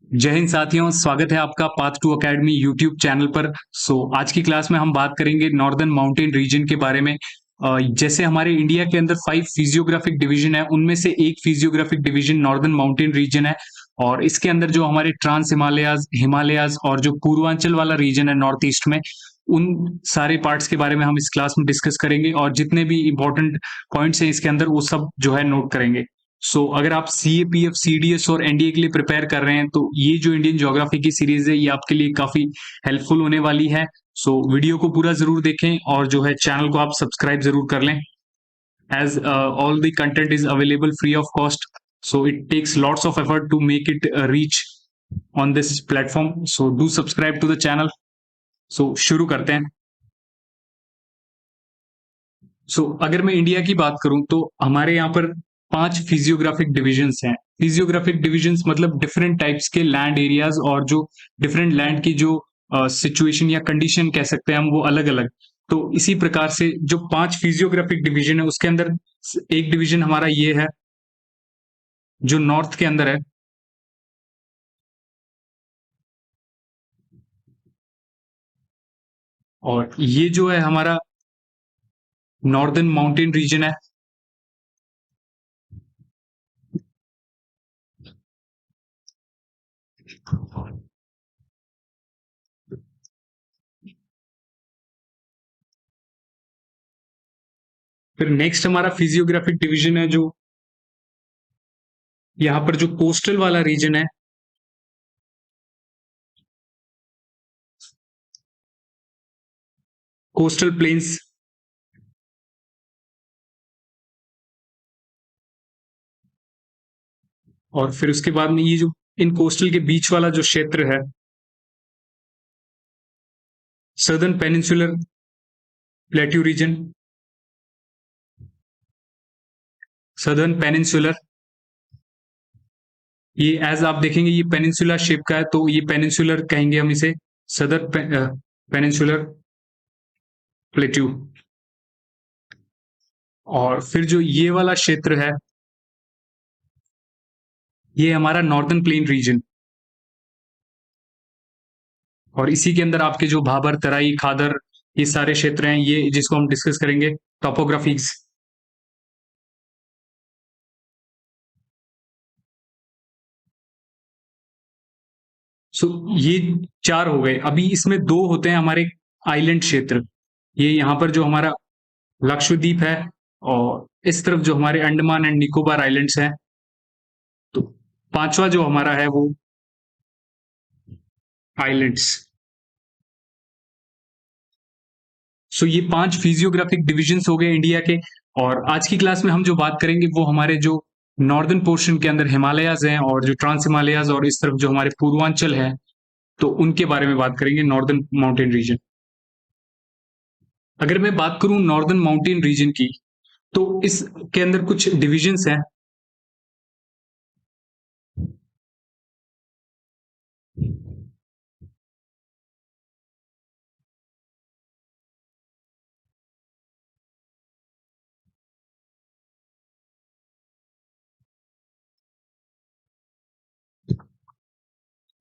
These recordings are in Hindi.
जय हिंद साथियों, स्वागत है आपका Path to Academy YouTube channel पर। आज की क्लास में हम बात करेंगे नॉर्दर्न माउंटेन रीजन के बारे में। जैसे हमारे इंडिया के अंदर 5 फिजियोग्राफिक डिवीजन है, उनमें से एक physiographic division northern mountain region है। और इसके अंदर जो हमारे ट्रांस हिमालयाज हिमालयाज और जो पूर्वांचल वाला रीजन है नॉर्थ ईस्ट में, उन सारे पार्ट्स के बारे में हम इस क्लास में डिस्कस करेंगे और जितने भी इंपॉर्टेंट पॉइंट्स हैं इसके अंदर वो सब जो है नोट करेंगे। अगर आप सीएपीएफ सीडीएस और एनडीए के लिए प्रिपेयर कर रहे हैं तो ये जो इंडियन ज्योग्राफी की सीरीज है ये आपके लिए काफी हेल्पफुल होने वाली है। वीडियो को पूरा जरूर देखें और जो है चैनल को आप सब्सक्राइब जरूर कर लें। As all the content is available free of cost, so it takes lots of effort to make it reach on this platform. So do subscribe to the channel. शुरू करते हैं। अगर मैं इंडिया की बात करूं तो हमारे यहाँ पर 5 फिजियोग्राफिक डिविजन्स हैं। फिजियोग्राफिक डिविजन्स मतलब डिफरेंट टाइप्स के लैंड एरियाज, और जो डिफरेंट लैंड की जो सिचुएशन या कंडीशन कह सकते हैं हम, वो अलग अलग। तो इसी प्रकार से जो 5 फिजियोग्राफिक डिवीजन है उसके अंदर एक डिवीजन हमारा ये है जो नॉर्थ के अंदर है, और ये जो है हमारा नॉर्दर्न माउंटेन रीजन है। फिर नेक्स्ट हमारा फिजियोग्राफिक डिवीजन है जो यहाँ पर जो कोस्टल वाला रीजन है, कोस्टल प्लेन्स। और फिर उसके बाद में ये जो इन कोस्टल के बीच वाला जो क्षेत्र है, southern peninsular plateau region, southern peninsular. ये एज आप देखेंगे ये पेनिनसुला शेप का है, तो ये पेनिनसुलर कहेंगे हम इसे, सदर्न पेनिनसुलर प्लेट्यू। और फिर जो ये वाला क्षेत्र है ये हमारा नॉर्दर्न प्लेन रीजन, और इसी के अंदर आपके जो भाबर, तराई, खादर, ये सारे क्षेत्र हैं, ये जिसको हम डिस्कस करेंगे टॉपोग्राफीज। ये 4 हो गए। अभी इसमें 2 होते हैं हमारे आइलैंड क्षेत्र। ये यहाँ पर जो हमारा लक्षद्वीप है, और इस तरफ जो हमारे अंडमान एंड निकोबार आइलैंड्स हैं। तो पांचवा जो हमारा है वो आइलैंड्स। ये 5 फिजियोग्राफिक डिविजन्स हो गए इंडिया के। और आज की क्लास में हम जो बात करेंगे वो हमारे जो नॉर्दर्न पोर्शन के अंदर हिमालयाज हैं, और जो ट्रांस हिमालयाज, और इस तरफ जो हमारे पूर्वांचल है, तो उनके बारे में बात करेंगे, नॉर्दर्न माउंटेन रीजन। अगर मैं बात करूं नॉर्दर्न माउंटेन रीजन की, तो इसके अंदर कुछ डिविजन्स हैं।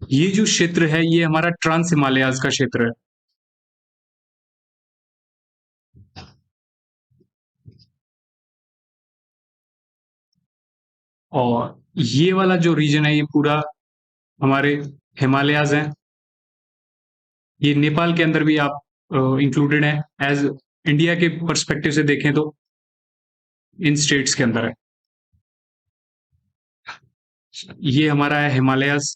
ये जो क्षेत्र है ये हमारा ट्रांस हिमालयाज का क्षेत्र है। और ये वाला जो रीजन है ये पूरा हमारे हिमालयाज हैं। ये नेपाल के अंदर भी आप इंक्लूडेड है। एज इंडिया के पर्सपेक्टिव से देखें तो इन स्टेट्स के अंदर है। ये हमारा है हिमालयाज,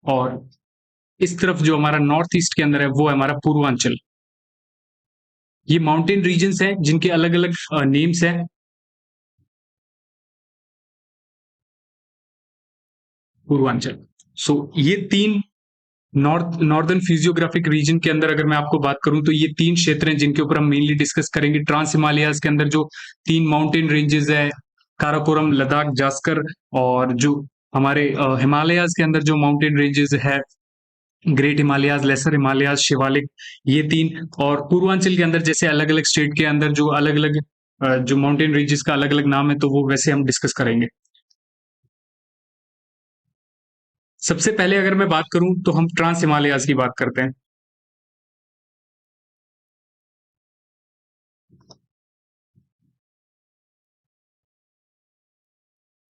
और इस तरफ जो हमारा नॉर्थ ईस्ट के अंदर है वो है हमारा पूर्वांचल। ये माउंटेन रीजन्स हैं जिनके अलग अलग नेम्स हैं। पूर्वांचल। ये 3 नॉर्दर्न फिजियोग्राफिक रीजन के अंदर अगर मैं आपको बात करूं तो ये 3 क्षेत्र हैं जिनके ऊपर हम मेनली डिस्कस करेंगे। ट्रांस हिमालयाज के अंदर जो 3 माउंटेन रेंजेस है, काराकोरम, लद्दाख, जास्कर, और जो हमारे हिमालयाज के अंदर जो माउंटेन रेंजेस है, great Himalayas, lesser Himalayas, Shivalik, ये 3। और पूर्वांचल के अंदर जैसे अलग अलग स्टेट के अंदर जो अलग अलग जो माउंटेन रेंजेस का अलग अलग नाम है, तो वो वैसे हम डिस्कस करेंगे। सबसे पहले अगर मैं बात करूं तो हम ट्रांस हिमालयाज की बात करते हैं।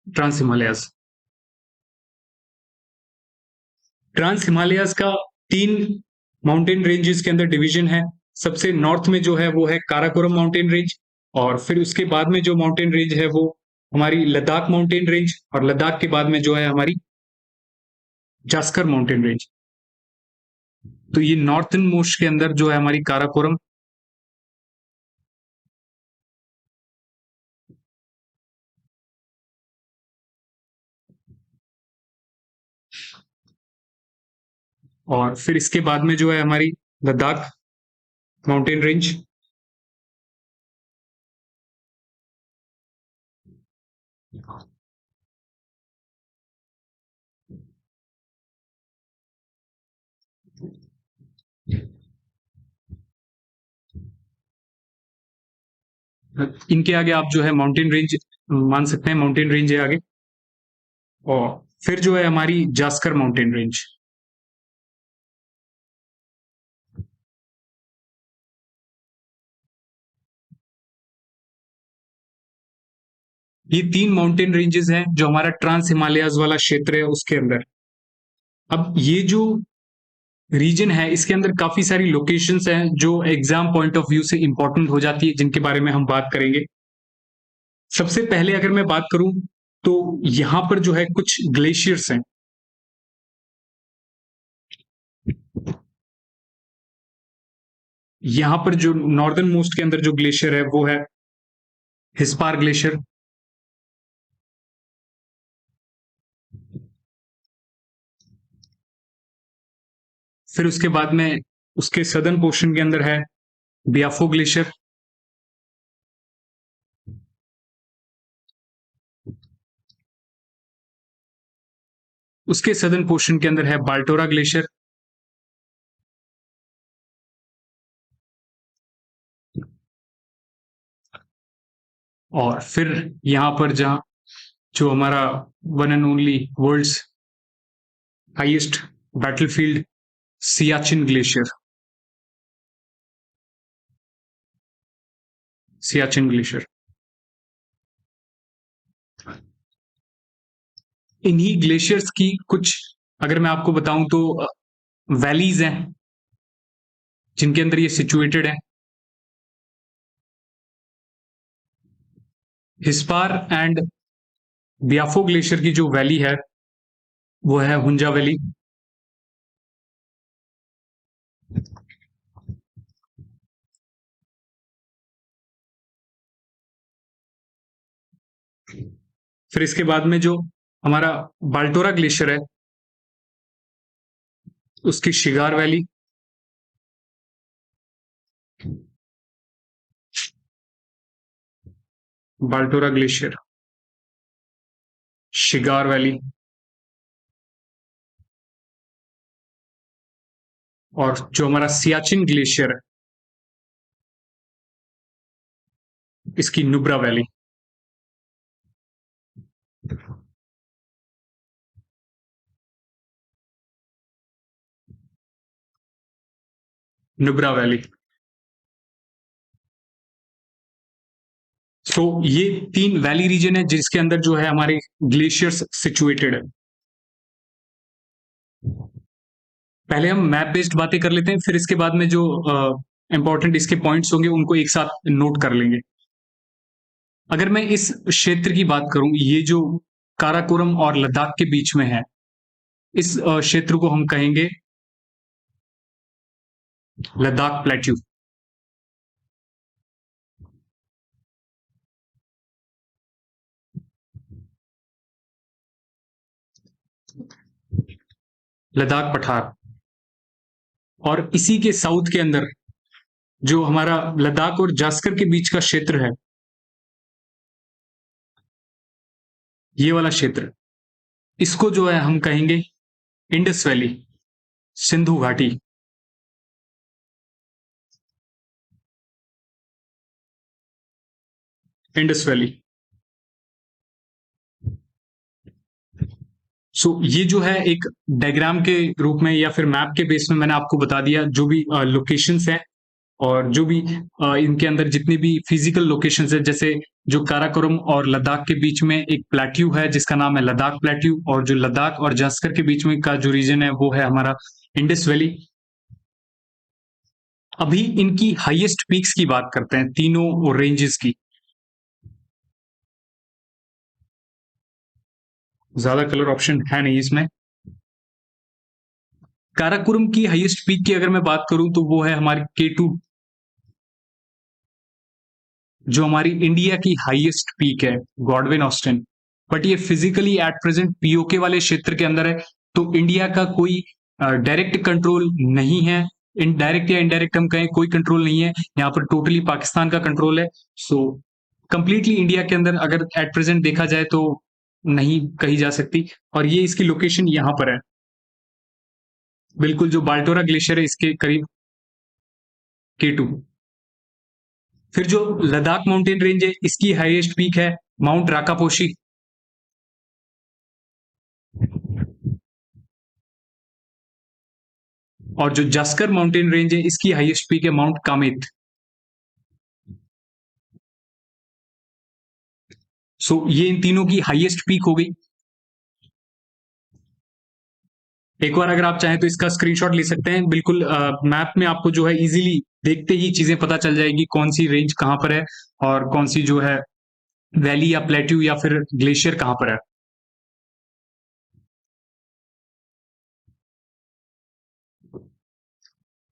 ट्रांस हिमालयाज ट्रांस हिमालयाज का तीन माउंटेन रेंजेस के अंदर डिवीजन है। सबसे नॉर्थ में जो है वो है काराकोरम माउंटेन रेंज, और फिर उसके बाद में जो माउंटेन रेंज है वो हमारी लद्दाख माउंटेन रेंज, और लद्दाख के बाद में जो है हमारी जास्कर माउंटेन रेंज। तो ये नॉर्थन मोस्ट के अंदर जो है हमारी काराकोरम, और फिर इसके बाद में जो है हमारी लद्दाख माउंटेन रेंज। इनके आगे आप जो है माउंटेन रेंज मान सकते हैं, माउंटेन रेंज है आगे। और फिर जो है हमारी जास्कर माउंटेन रेंज। ये तीन माउंटेन रेंजेस हैं जो हमारा ट्रांस हिमालयाज वाला क्षेत्र है उसके अंदर। अब ये जो रीजन है इसके अंदर काफी सारी लोकेशंस हैं जो एग्जाम पॉइंट ऑफ व्यू से इंपॉर्टेंट हो जाती है, जिनके बारे में हम बात करेंगे। सबसे पहले अगर मैं बात करूं तो यहां पर जो है कुछ ग्लेशियर्स हैं। यहां पर जो नॉर्दर्न मोस्ट के अंदर जो ग्लेशियर है वो है हिस्पार ग्लेशियर। फिर उसके बाद में उसके सदर्न पोर्शन के अंदर है बियाफो ग्लेशियर। उसके सदर्न पोर्शन के अंदर है बाल्टोरा ग्लेशियर। और फिर यहां पर जहां जो हमारा one and only world's highest battlefield Siachen glacier, Siachen glacier. इन्हीं ग्लेशियर्स की कुछ अगर मैं आपको बताऊं तो वैलीज हैं जिनके अंदर ये सिचुएटेड है। हिस्पार एंड बियाफो ग्लेशियर की जो वैली है वो है हुंजा वैली। फिर इसके बाद में जो हमारा बाल्टोरा ग्लेशियर है उसकी Shigar valley. Baltoro glacier, Shigar valley, और जो हमारा सियाचिन ग्लेशियर है इसकी Nubra valley. Nubra valley. So ये तीन वैली रीजन है जिसके अंदर जो है हमारे ग्लेशियर्स सिचुएटेड है। पहले हम मैप बेस्ड बातें कर लेते हैं, फिर इसके बाद में जो इंपॉर्टेंट इसके पॉइंट्स होंगे उनको एक साथ नोट कर लेंगे। अगर मैं इस क्षेत्र की बात करूं, ये जो काराकोरम और लद्दाख के बीच में है, इस क्षेत्र को हम कहेंगे लद्दाख प्लेट्यू। लद्दाख पठार। और इसी के साउथ के अंदर जो हमारा लद्दाख और जास्कर के बीच का क्षेत्र है, ये वाला क्षेत्र, इसको जो है हम कहेंगे इंडस वैली, सिंधु घाटी। Indus valley. सो ये जो है एक डायग्राम के रूप में या फिर मैप के बेस में मैंने आपको बता दिया जो भी लोकेशंस हैं और जो भी इनके अंदर जितनी भी फिजिकल लोकेशंस है, जैसे जो काराकोरम और लद्दाख के बीच में एक प्लेट्यू है जिसका नाम है लद्दाख प्लेट्यू, और जो लद्दाख और जंस्कर के बीच में का जो रीजन है वो है हमारा इंडस वैली। अभी इनकी हाईएस्ट पीक्स की बात करते हैं, तीनों रेंजेस की। ज्यादा कलर ऑप्शन है नहीं इसमें। काराकोरम की हाईएस्ट पीक की अगर मैं बात करूं तो वो है हमारी K2, जो हमारी इंडिया की हाईएस्ट पीक है, गॉडविन ऑस्टिन। बट ये फिजिकली एट प्रेजेंट पीओके वाले क्षेत्र के अंदर है, तो इंडिया का कोई डायरेक्ट कंट्रोल नहीं है। इनडायरेक्ट या इनडायरेक्ट हम कहें, कोई कंट्रोल नहीं है यहाँ पर, टोटली पाकिस्तान का कंट्रोल है। सो कंप्लीटली इंडिया के अंदर अगर एट प्रेजेंट देखा जाए तो नहीं कही जा सकती। और ये इसकी लोकेशन यहाँ पर है, बिल्कुल जो बाल्टोरा ग्लेशियर है इसके करीब, K2। फिर जो लद्दाख माउंटेन रेंज है इसकी हाईएस्ट पीक है माउंट राकापोशी, और जो जस्कर माउंटेन रेंज है इसकी हाईएस्ट पीक है माउंट कामेत। सो ये इन तीनों की हाईएस्ट पीक हो गई। एक बार अगर आप चाहें तो इसका स्क्रीनशॉट ले सकते हैं, बिल्कुल मैप में आपको जो है इजीली देखते ही चीजें पता चल जाएगी कौन सी रेंज कहां पर है और कौन सी जो है वैली या प्लेट्यू या फिर ग्लेशियर कहां पर है।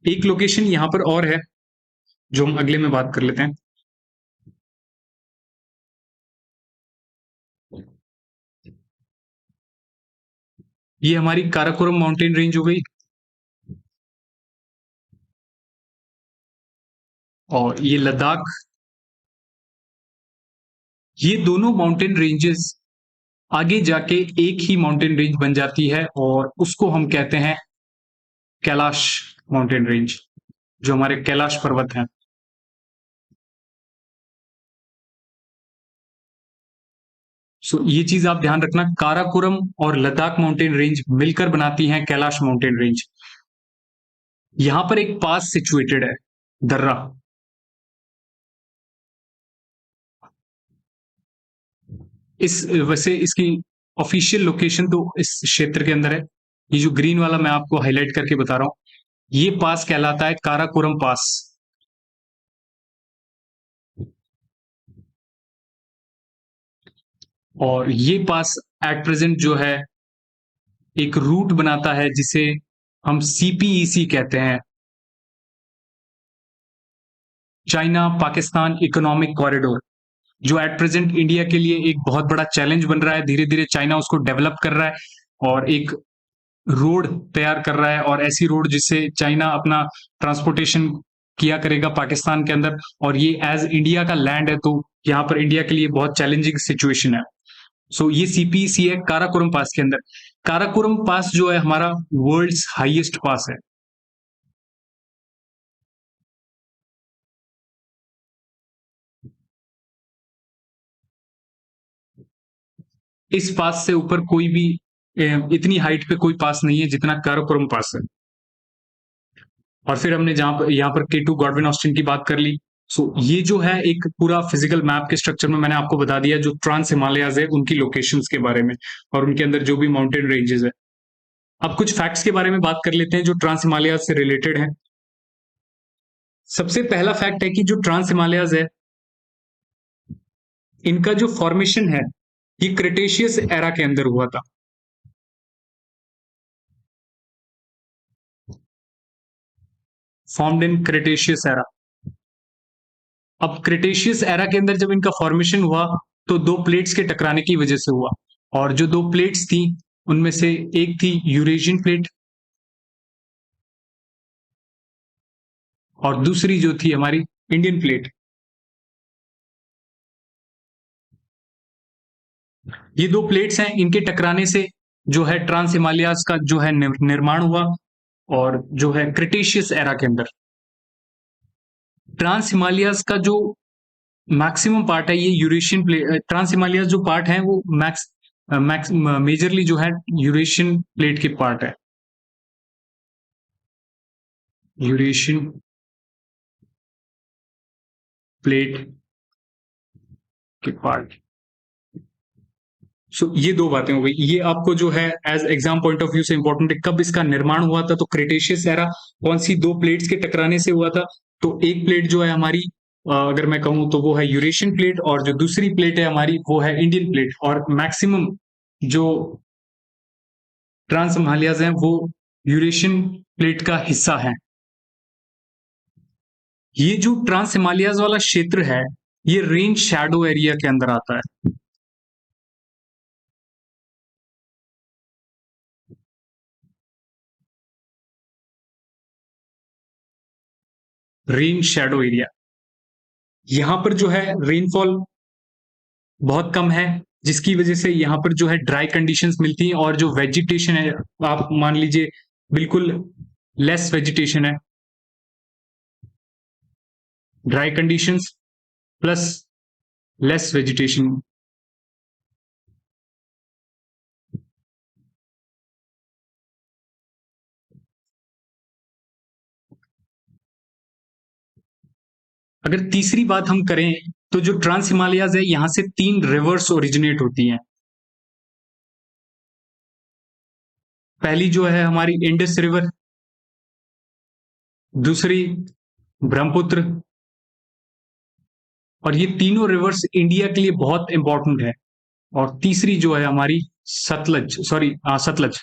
एक लोकेशन यहां पर और है जो हम अगले में बात कर लेते हैं। ये हमारी काराकोरम माउंटेन रेंज हो गई, और ये लद्दाख। ये दोनों माउंटेन रेंजेस आगे जाके एक ही माउंटेन रेंज बन जाती है और उसको हम कहते हैं कैलाश माउंटेन रेंज, जो हमारे कैलाश पर्वत हैं। सो ये चीज आप ध्यान रखना, काराकोरम और लद्दाख माउंटेन रेंज मिलकर बनाती हैं कैलाश माउंटेन रेंज। यहां पर एक पास सिचुएटेड है, दर्रा। इस वैसे इसकी ऑफिशियल लोकेशन तो इस क्षेत्र के अंदर है। ये जो ग्रीन वाला मैं आपको हाईलाइट करके बता रहा हूं, ये पास कहलाता है काराकोरम पास। और ये पास एट प्रेजेंट जो है एक रूट बनाता है जिसे हम CPEC कहते हैं, चाइना पाकिस्तान इकोनॉमिक कॉरिडोर, जो एट प्रेजेंट इंडिया के लिए एक बहुत बड़ा चैलेंज बन रहा है। धीरे धीरे चाइना उसको डेवलप कर रहा है और एक रोड तैयार कर रहा है, और ऐसी रोड जिससे चाइना अपना ट्रांसपोर्टेशन किया करेगा पाकिस्तान के अंदर। और ये एज इंडिया का लैंड है, तो यहाँ पर इंडिया के लिए बहुत चैलेंजिंग सिचुएशन है। सो ये CPEC है काराकोरम पास के अंदर। काराकोरम पास जो है हमारा वर्ल्ड्स हाईएस्ट पास है। इस पास से ऊपर कोई भी इतनी हाइट पे कोई पास नहीं है जितना काराकोरम पास है। और फिर हमने जहां पर यहाँ पर K2 गॉडविन ऑस्टिन की बात कर ली। सो ये जो है एक पूरा फिजिकल मैप के स्ट्रक्चर में मैंने आपको बता दिया जो ट्रांस हिमालयाज है उनकी लोकेशंस के बारे में और उनके अंदर जो भी माउंटेन रेंजेस है। अब कुछ फैक्ट्स के बारे में बात कर लेते हैं जो ट्रांस हिमालयाज से रिलेटेड है। सबसे पहला फैक्ट है कि जो ट्रांस हिमालयाज है इनका जो फॉर्मेशन है ये क्रिटेशियस एरा के अंदर हुआ था। Formed in Cretaceous era. अब क्रिटेशियस एरा के अंदर जब इनका फॉर्मेशन हुआ तो दो प्लेट्स के टकराने की वजह से हुआ, और जो दो प्लेट्स थी उनमें से एक थी यूरेशियन प्लेट और दूसरी जो थी हमारी इंडियन प्लेट। ये दो प्लेट्स हैं, इनके टकराने से जो है ट्रांस हिमालयाज का जो है निर्माण हुआ, और जो है क्रिटेशियस एरा के अंदर ट्रांस हिमालयाज का जो मैक्सिमम पार्ट है ये यूरेशियन प्लेट। ट्रांस हिमालयाज जो पार्ट है वो मैक्स मेजरली जो है यूरेशियन प्लेट के पार्ट है, यूरेशियन प्लेट के पार्ट। सो ये दो बातें हो गई। ये आपको जो है as exam point of view से इंपॉर्टेंट है, कब इसका निर्माण हुआ था, तो क्रिटेशियस एरा कौन सी दो प्लेट्स के टकराने से हुआ था। तो एक प्लेट जो है हमारी, अगर मैं कहूं तो वो है यूरेशियन प्लेट, और जो दूसरी प्लेट है हमारी वो है इंडियन प्लेट। और मैक्सिमम जो ट्रांस हिमालयाज हैं वो यूरेशियन प्लेट का हिस्सा है। ये जो ट्रांस हिमालयाज वाला क्षेत्र है, ये रेन शैडो एरिया के अंदर आता है, रेन शैडो एरिया। यहां पर जो है रेनफॉल बहुत कम है, जिसकी वजह से यहाँ पर जो है ड्राई कंडीशंस मिलती हैं, और जो वेजिटेशन है आप मान लीजिए बिल्कुल लेस वेजिटेशन है, dry conditions plus less vegetation. अगर तीसरी बात हम करें, तो जो ट्रांस हिमालयाज है यहाँ से तीन रिवर्स ओरिजिनेट होती हैं। पहली जो है हमारी इंडस रिवर, दूसरी ब्रह्मपुत्र, और ये तीनों रिवर्स इंडिया के लिए बहुत इंपॉर्टेंट है। और तीसरी जो है हमारी सतलज, सॉरी सतलज,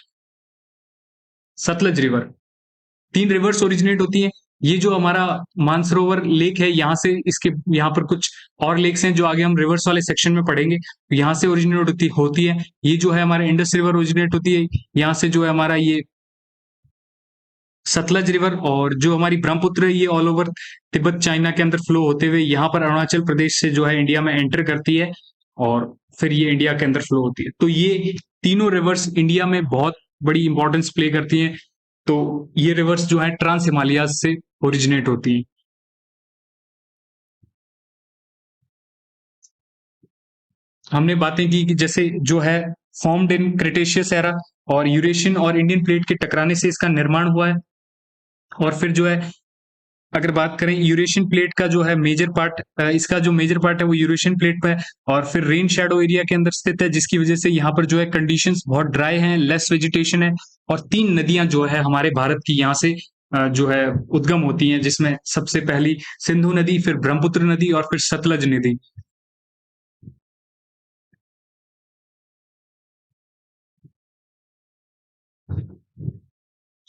सतलज रिवर। तीन रिवर्स ओरिजिनेट होती हैं। ये जो हमारा मानसरोवर लेक है, यहाँ से इसके यहाँ पर कुछ और लेक्स हैं जो आगे हम रिवर्स वाले सेक्शन में पढ़ेंगे, तो यहाँ से ओरिजिनेट होती है। ये जो है हमारा इंडस रिवर ओरिजिनेट होती है यहाँ से, जो है हमारा ये सतलज रिवर। और जो हमारी ब्रह्मपुत्र है ये ऑल ओवर तिब्बत चाइना के अंदर फ्लो होते हुए यहाँ पर अरुणाचल प्रदेश से जो है इंडिया में एंटर करती है, और फिर ये इंडिया के अंदर फ्लो होती है। तो ये तीनों रिवर्स इंडिया में बहुत बड़ी इंपॉर्टेंस प्ले करती हैं। तो ये रिवर्स जो है ट्रांस हिमालयाज से ओरिजिनेट होती है। हमने बातें की कि जैसे जो है फॉर्म्ड इन क्रिटेशियस एरा, और यूरेशियन और इंडियन प्लेट के टकराने से इसका निर्माण हुआ है। और फिर जो है अगर बात करें यूरेशियन प्लेट का जो है मेजर पार्ट, इसका जो मेजर पार्ट है वो यूरेशियन प्लेट पे है, और फिर रेन शैडो एरिया के अंदर स्थित है, जिसकी वजह से यहाँ पर जो है कंडीशंस बहुत ड्राई हैं, लेस वेजिटेशन है। और तीन नदियां जो है हमारे भारत की यहाँ से जो है उद्गम होती हैं, जिसमें सबसे पहली सिंधु नदी, फिर ब्रह्मपुत्र नदी, और फिर सतलज नदी।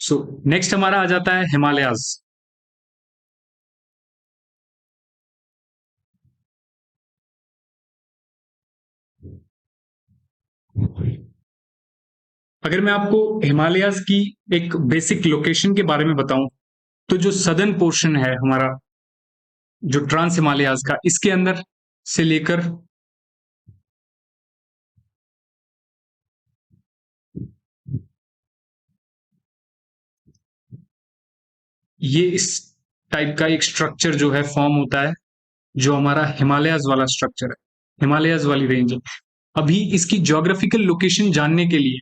सो नेक्स्ट हमारा आ जाता है हिमालयाज। अगर मैं आपको हिमालयाज की एक बेसिक लोकेशन के बारे में बताऊं, तो जो सदर्न पोर्शन है हमारा, जो ट्रांस हिमालयाज का, इसके अंदर से लेकर ये इस टाइप का एक स्ट्रक्चर जो है फॉर्म होता है, जो हमारा हिमालयाज वाला स्ट्रक्चर है, हिमालयाज वाली रेंज है। अभी इसकी ज्योग्राफिकल लोकेशन जानने के लिए,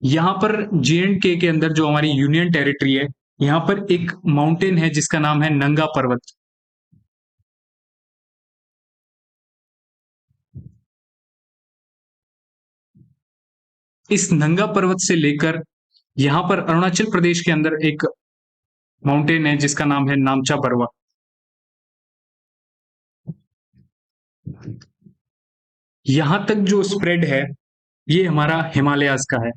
यहाँ पर जे एंड के अंदर जो हमारी यूनियन टेरिटरी है, यहाँ पर एक माउंटेन है जिसका नाम है नंगा पर्वत। इस नंगा पर्वत से लेकर यहाँ पर अरुणाचल प्रदेश के अंदर एक माउंटेन है जिसका नाम है नामचा बरवा। यहां तक जो स्प्रेड है ये हमारा हिमालयाज का है।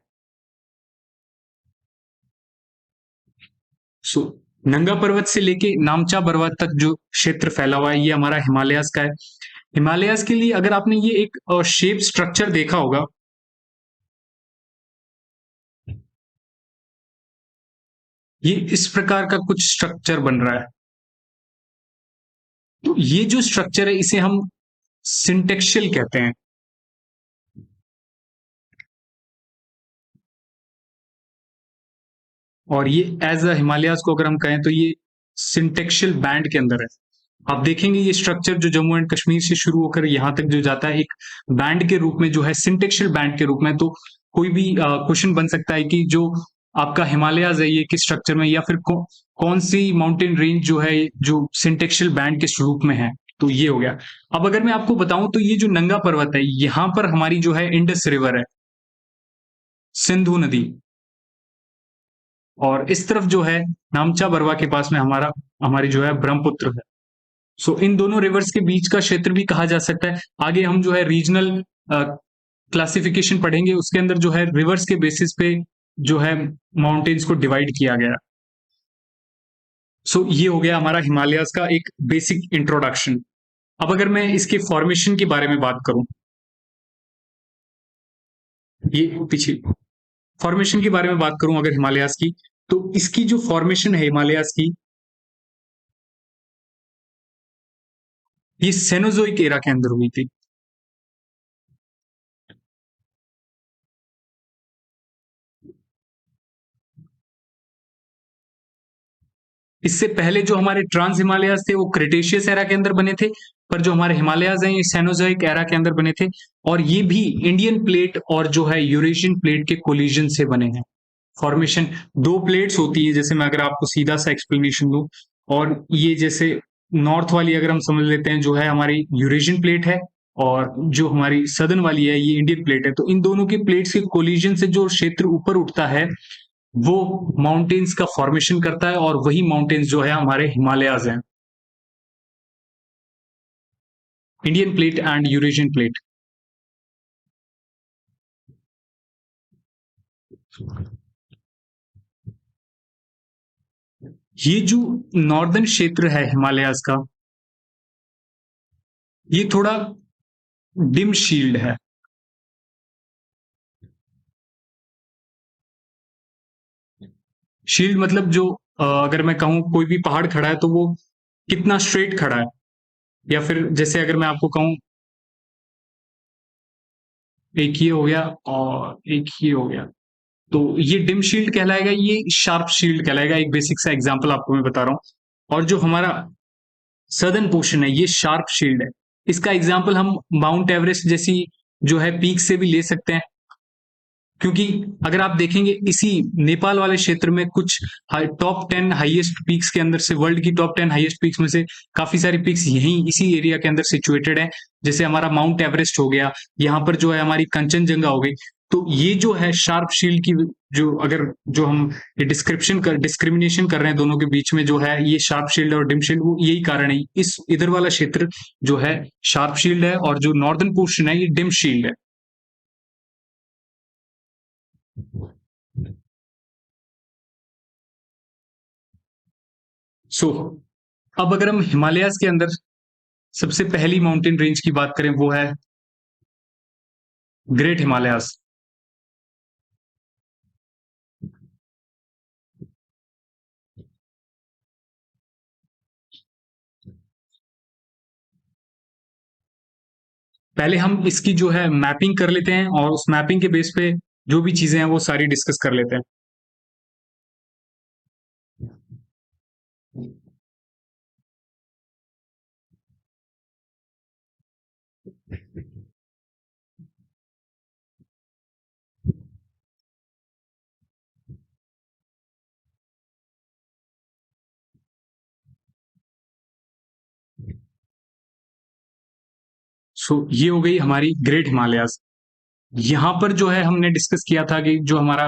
सो नंगा पर्वत से लेके नामचा बरवा तक जो क्षेत्र फैला हुआ है ये हमारा हिमालयाज का है। हिमालयाज के लिए अगर आपने ये एक शेप स्ट्रक्चर देखा होगा, ये इस प्रकार का कुछ स्ट्रक्चर बन रहा है। तो ये जो स्ट्रक्चर है इसे हम सिंटेक्शियल कहते हैं। और ये एज अ हिमालयाज को अगर हम कहें तो ये सिंटेक्शियल बैंड के अंदर है। आप देखेंगे ये स्ट्रक्चर जो जम्मू एंड कश्मीर से शुरू होकर यहाँ तक जो जाता है एक बैंड के रूप में, जो है सिंटेक्शियल बैंड के रूप में। तो कोई भी क्वेश्चन बन सकता है कि जो आपका हिमालयाज है ये किस स्ट्रक्चर में, या फिर कौन सी माउंटेन रेंज जो है जो सिंटेक्शियल बैंड के स्वरूप में है। तो ये हो गया। अब अगर मैं आपको बताऊं तो ये जो नंगा पर्वत है, यहाँ पर हमारी जो है इंडस रिवर है, सिंधु नदी, और इस तरफ जो है नामचा बरवा के पास में हमारी जो है ब्रह्मपुत्र है। सो इन दोनों रिवर्स के बीच का क्षेत्र भी कहा जा सकता है। आगे हम जो है रीजनल क्लासिफिकेशन पढ़ेंगे, उसके अंदर जो है रिवर्स के बेसिस पे जो है माउंटेन्स को डिवाइड किया गया। सो ये हो गया हमारा हिमालयाज का एक बेसिक इंट्रोडक्शन। अब अगर मैं इसके फॉर्मेशन के बारे में बात करूं, ये पीछे फॉर्मेशन के बारे में बात करूं अगर हिमालयाज की, तो इसकी जो फॉर्मेशन है हिमालयाज की, ये सेनोजोइक एरा के अंदर हुई थी। इससे पहले जो हमारे ट्रांस हिमालयाज थे वो क्रिटेशियस एरा के अंदर बने थे, पर जो हमारे हिमालयाज हैं ये सेनोजोइक एरा के अंदर बने थे, और ये भी इंडियन प्लेट और जो है यूरेशियन प्लेट के कोलिजन से बने हैं। फॉर्मेशन दो प्लेट्स होती है, जैसे मैं अगर आपको सीधा सा एक्सप्लेनेशन दूं, और ये जैसे नॉर्थ वाली अगर हम समझ लेते हैं जो है हमारी यूरेशियन प्लेट है, और जो हमारी सदर्न वाली है ये इंडियन प्लेट है। तो इन दोनों के प्लेट्स के कोलिजन से जो क्षेत्र ऊपर उठता है वो माउंटेन्स का फॉर्मेशन करता है, और वही माउंटेन्स जो है हमारे हिमालयाज हैं, Indian plate and Eurasian plate. ये जो नॉर्दर्न क्षेत्र है हिमालयाज का, ये थोड़ा डिम शील्ड है। शील्ड मतलब जो अगर मैं कहूं कोई भी पहाड़ खड़ा है तो वो कितना स्ट्रेट खड़ा है, या फिर जैसे अगर मैं आपको कहूं, एक ये हो गया और एक ये हो गया, तो ये डिम शील्ड कहलाएगा, ये शार्प शील्ड कहलाएगा। एक बेसिक सा एग्जांपल आपको मैं बता रहा हूं। और जो हमारा सदर्न पोर्शन है ये शार्प शील्ड है। इसका एग्जांपल हम माउंट एवरेस्ट जैसी जो है पीक से भी ले सकते हैं, क्योंकि अगर आप देखेंगे इसी नेपाल वाले क्षेत्र में कुछ टॉप 10 हाईएस्ट पीक्स के अंदर से, वर्ल्ड की टॉप 10 हाईएस्ट पीक्स में से काफी सारी पीक्स यहीं इसी एरिया के अंदर सिचुएटेड है। जैसे हमारा माउंट एवरेस्ट हो गया, यहाँ पर जो है हमारी कंचनजंगा हो गई। तो ये जो है शार्प शील्ड की जो अगर जो हम ये डिस्क्रिमिनेशन कर रहे हैं दोनों के बीच में, जो है ये शार्प शील्ड और डिम शील्ड, वो यही कारण है। इस इधर वाला क्षेत्र जो है शार्प शील्ड है, और जो नॉर्दर्न पोर्शन है ये डिम शील्ड है। सो अब अगर हम हिमालयाज के अंदर सबसे पहली माउंटेन रेंज की बात करें, वो है ग्रेट हिमालयाज। पहले हम इसकी जो है मैपिंग कर लेते हैं, और उस मैपिंग के बेस पे जो भी चीजें हैं वो सारी डिस्कस कर लेते हैं। सो ये हो गई हमारी ग्रेट हिमालयाज। यहां पर जो है हमने डिस्कस किया था कि जो हमारा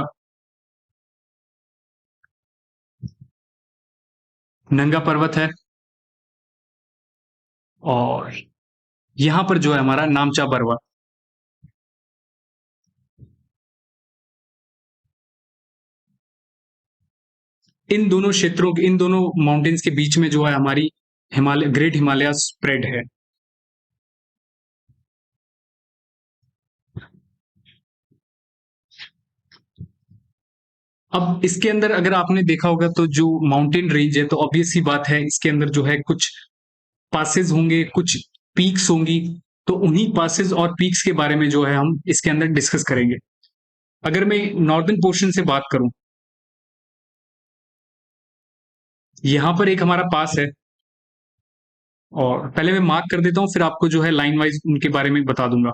नंगा पर्वत है, और यहां पर जो है हमारा नामचा पर्वत। इन दोनों क्षेत्रों इन दोनों माउंटेन्स के बीच में जो है हमारी ग्रेट हिमालय स्प्रेड है। अब इसके अंदर अगर आपने देखा होगा तो जो माउंटेन रेंज है, तो ऑब्वियस सी बात है इसके अंदर जो है कुछ पासेस होंगे, कुछ पीक्स होंगी। तो उन्हीं पासेस और पीक्स के बारे में जो है हम इसके अंदर डिस्कस करेंगे। अगर मैं नॉर्दर्न पोर्शन से बात करूं, यहां पर एक हमारा पास है और पहले मैं मार्क कर देता हूँ, फिर आपको जो है लाइन वाइज उनके बारे में बता दूंगा।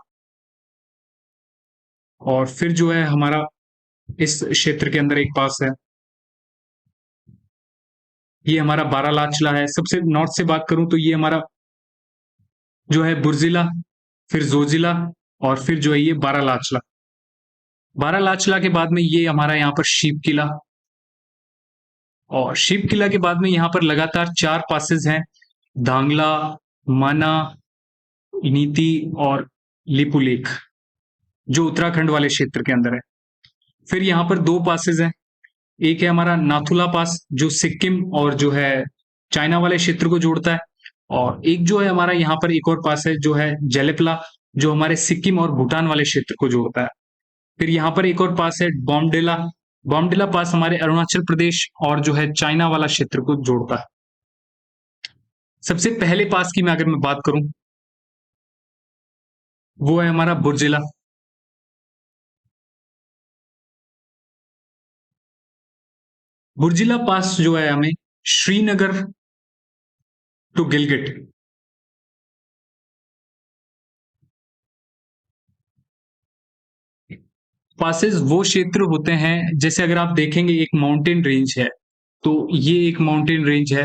और फिर जो है हमारा इस क्षेत्र के अंदर एक पास है, ये हमारा बारालाचला है। सबसे नॉर्थ से बात करूं तो ये हमारा जो है बुर्जिला, फिर जोजिला, और फिर जो है ये बारालाचला। बारालाचला के बाद में ये हमारा यहाँ पर शीप किला, और शीप किला के बाद में यहाँ पर लगातार 4 पासेस हैं, धांगला, माना, नीति और लिपुलेख, जो उत्तराखंड वाले क्षेत्र के अंदर है। फिर यहाँ पर 2 पासेस हैं, एक है हमारा नाथुला पास जो सिक्किम और जो है चाइना वाले क्षेत्र को जोड़ता है, और एक जो है हमारा यहाँ पर एक और पास है जो है जेलेपला, जो हमारे सिक्किम और भूटान वाले क्षेत्र को जोड़ता है। फिर यहाँ पर एक और पास है बॉमडिला, बॉमडिला पास हमारे अरुणाचल प्रदेश और जो है चाइना वाला क्षेत्र को जोड़ता है। सबसे पहले पास की मैं अगर मैं बात करूं, वो है हमारा बुर्जिला। बुर्जिला पास जो है हमें श्रीनगर टू गिलगिट, पासेस वो क्षेत्र होते हैं, जैसे अगर आप देखेंगे एक माउंटेन रेंज है, तो ये एक माउंटेन रेंज है,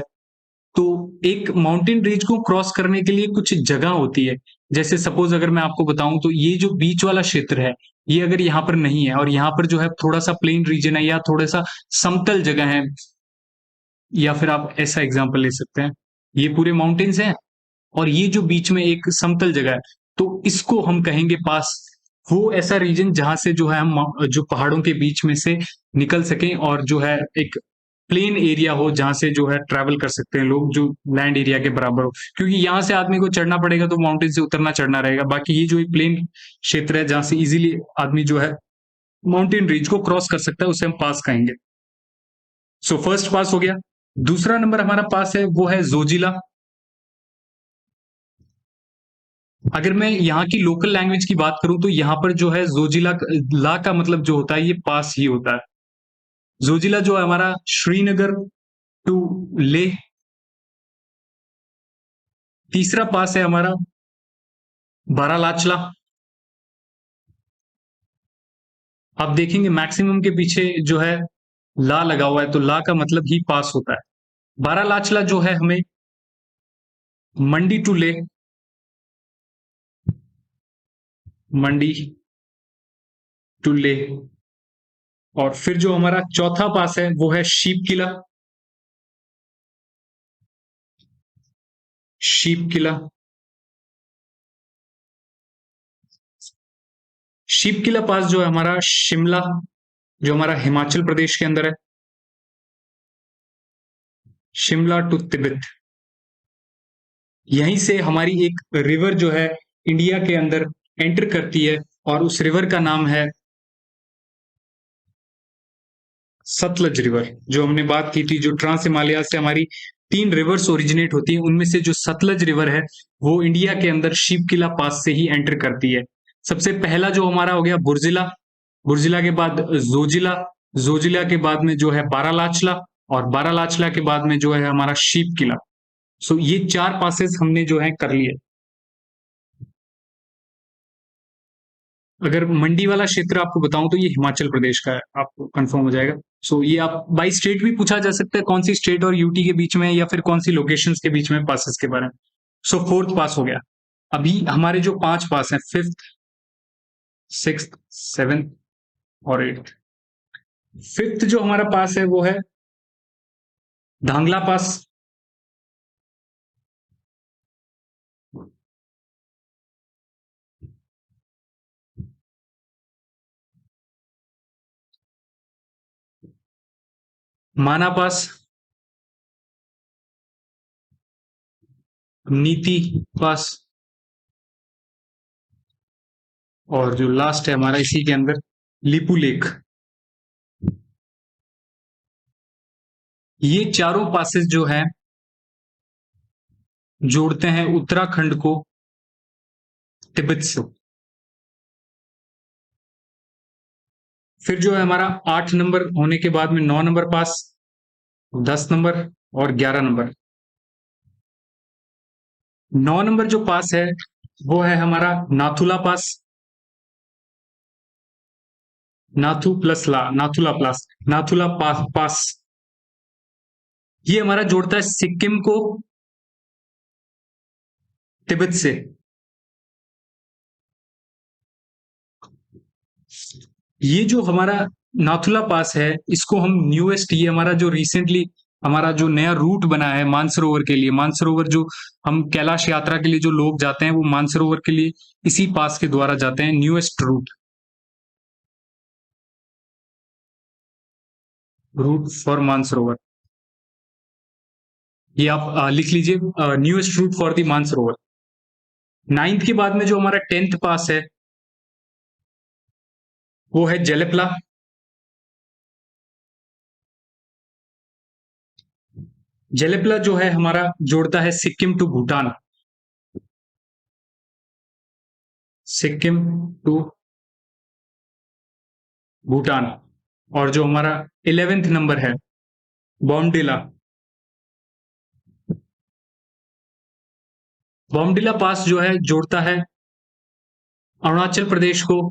तो एक माउंटेन रेंज को क्रॉस करने के लिए कुछ जगह होती है। जैसे सपोज अगर मैं आपको बताऊं तो ये जो बीच वाला क्षेत्र है, ये अगर यहाँ पर नहीं है और यहाँ पर जो है थोड़ा सा प्लेन रीजन है या थोड़ा सा समतल जगह है, या फिर आप ऐसा एग्जांपल ले सकते हैं, ये पूरे माउंटेन्स हैं और ये जो बीच में एक समतल जगह है, तो इसको हम कहेंगे पास। वो ऐसा रीजन जहां से जो है हम जो पहाड़ों के बीच में से निकल सकें और जो है एक प्लेन एरिया हो जहां से जो है ट्रैवल कर सकते हैं लोग, जो लैंड एरिया के बराबर हो, क्योंकि यहाँ से आदमी को चढ़ना पड़ेगा तो माउंटेन से उतरना चढ़ना रहेगा। बाकी ये जो एक प्लेन क्षेत्र है जहां से इजीली आदमी जो है माउंटेन रेंज को क्रॉस कर सकता है, उसे हम पास कहेंगे। सो फर्स्ट पास हो गया। दूसरा नंबर हमारा पास है वो है जोजिला। अगर मैं यहाँ की लोकल लैंग्वेज की बात करूं तो यहाँ पर जो है जोजिला ला का मतलब जो होता है ये पास ही होता है। जोजिला जो है हमारा श्रीनगर टू लेह। तीसरा पास है हमारा बारालाचला। आप देखेंगे मैक्सिमम के पीछे जो है ला लगा हुआ है, तो ला का मतलब ही पास होता है। बारालाचला जो है हमें मंडी टू लेह, मंडी टू लेह। और फिर जो हमारा चौथा पास है वो है Shipki La, Shipki La. Shipki La pass जो है हमारा शिमला, जो हमारा हिमाचल प्रदेश के अंदर है, शिमला टू तिब्बत। यहीं से हमारी एक रिवर जो है इंडिया के अंदर एंटर करती है, और उस रिवर का नाम है सतलज रिवर। जो हमने बात की थी, जो ट्रांस हिमालय से हमारी 3 रिवर्स ओरिजिनेट होती हैं, उनमें से जो सतलज रिवर है वो इंडिया के अंदर शीप किला पास से ही एंटर करती है। सबसे पहला जो हमारा हो गया बुर्जिला, बुर्जिला के बाद जोजिला, जोजिला के बाद में जो है बारालाचला, और बारालाचला के बाद में जो है हमारा शीप किला। सो ये 4 पासेस हमने जो है कर लिए। अगर मंडी वाला क्षेत्र आपको बताऊं तो ये हिमाचल प्रदेश का है, आपको कंफर्म हो जाएगा। सो ये आप बाई स्टेट भी पूछा जा सकता है, कौन सी स्टेट और यूटी के बीच में, या फिर कौन सी लोकेशंस के बीच में पासेस के बारे में। सो फोर्थ पास हो गया। अभी हमारे जो 5 पास हैं, फिफ्थ, सिक्स्थ, सेवेंथ और एट्थ। फिफ्थ जो हमारा पास है वो है धांगला पास। माना पास, नीति पास, और जो लास्ट है हमारा इसी के अंदर लिपू लेक। ये चारों पासेस जो है जोड़ते हैं उत्तराखंड को तिब्बत से। फिर जो है हमारा 8 नंबर होने के बाद में 9 नंबर पास, 10 नंबर और 11 नंबर। 9 नंबर जो पास है वो है हमारा नाथुला पास। नाथुला पास। ये हमारा जोड़ता है सिक्किम को तिब्बत से। ये जो हमारा नाथुला पास है, इसको हम न्यूएस्ट, ये हमारा जो रिसेंटली हमारा जो नया रूट बना है मानसरोवर के लिए, मानसरोवर जो हम कैलाश यात्रा के लिए जो लोग जाते हैं वो मानसरोवर के लिए इसी पास के द्वारा जाते हैं, न्यूएस्ट रूट फॉर मानसरोवर। ये आप लिख लीजिए, newest route for the Mansarovar. 9th के बाद में जो हमारा 10th पास है वो है जलेपला। जलेपला जो है हमारा जोड़ता है सिक्किम टू भूटान। सिक्किम टू भूटान। और जो हमारा 11th नंबर है बॉमडिला। बॉमडिला पास जो है जोड़ता है अरुणाचल प्रदेश को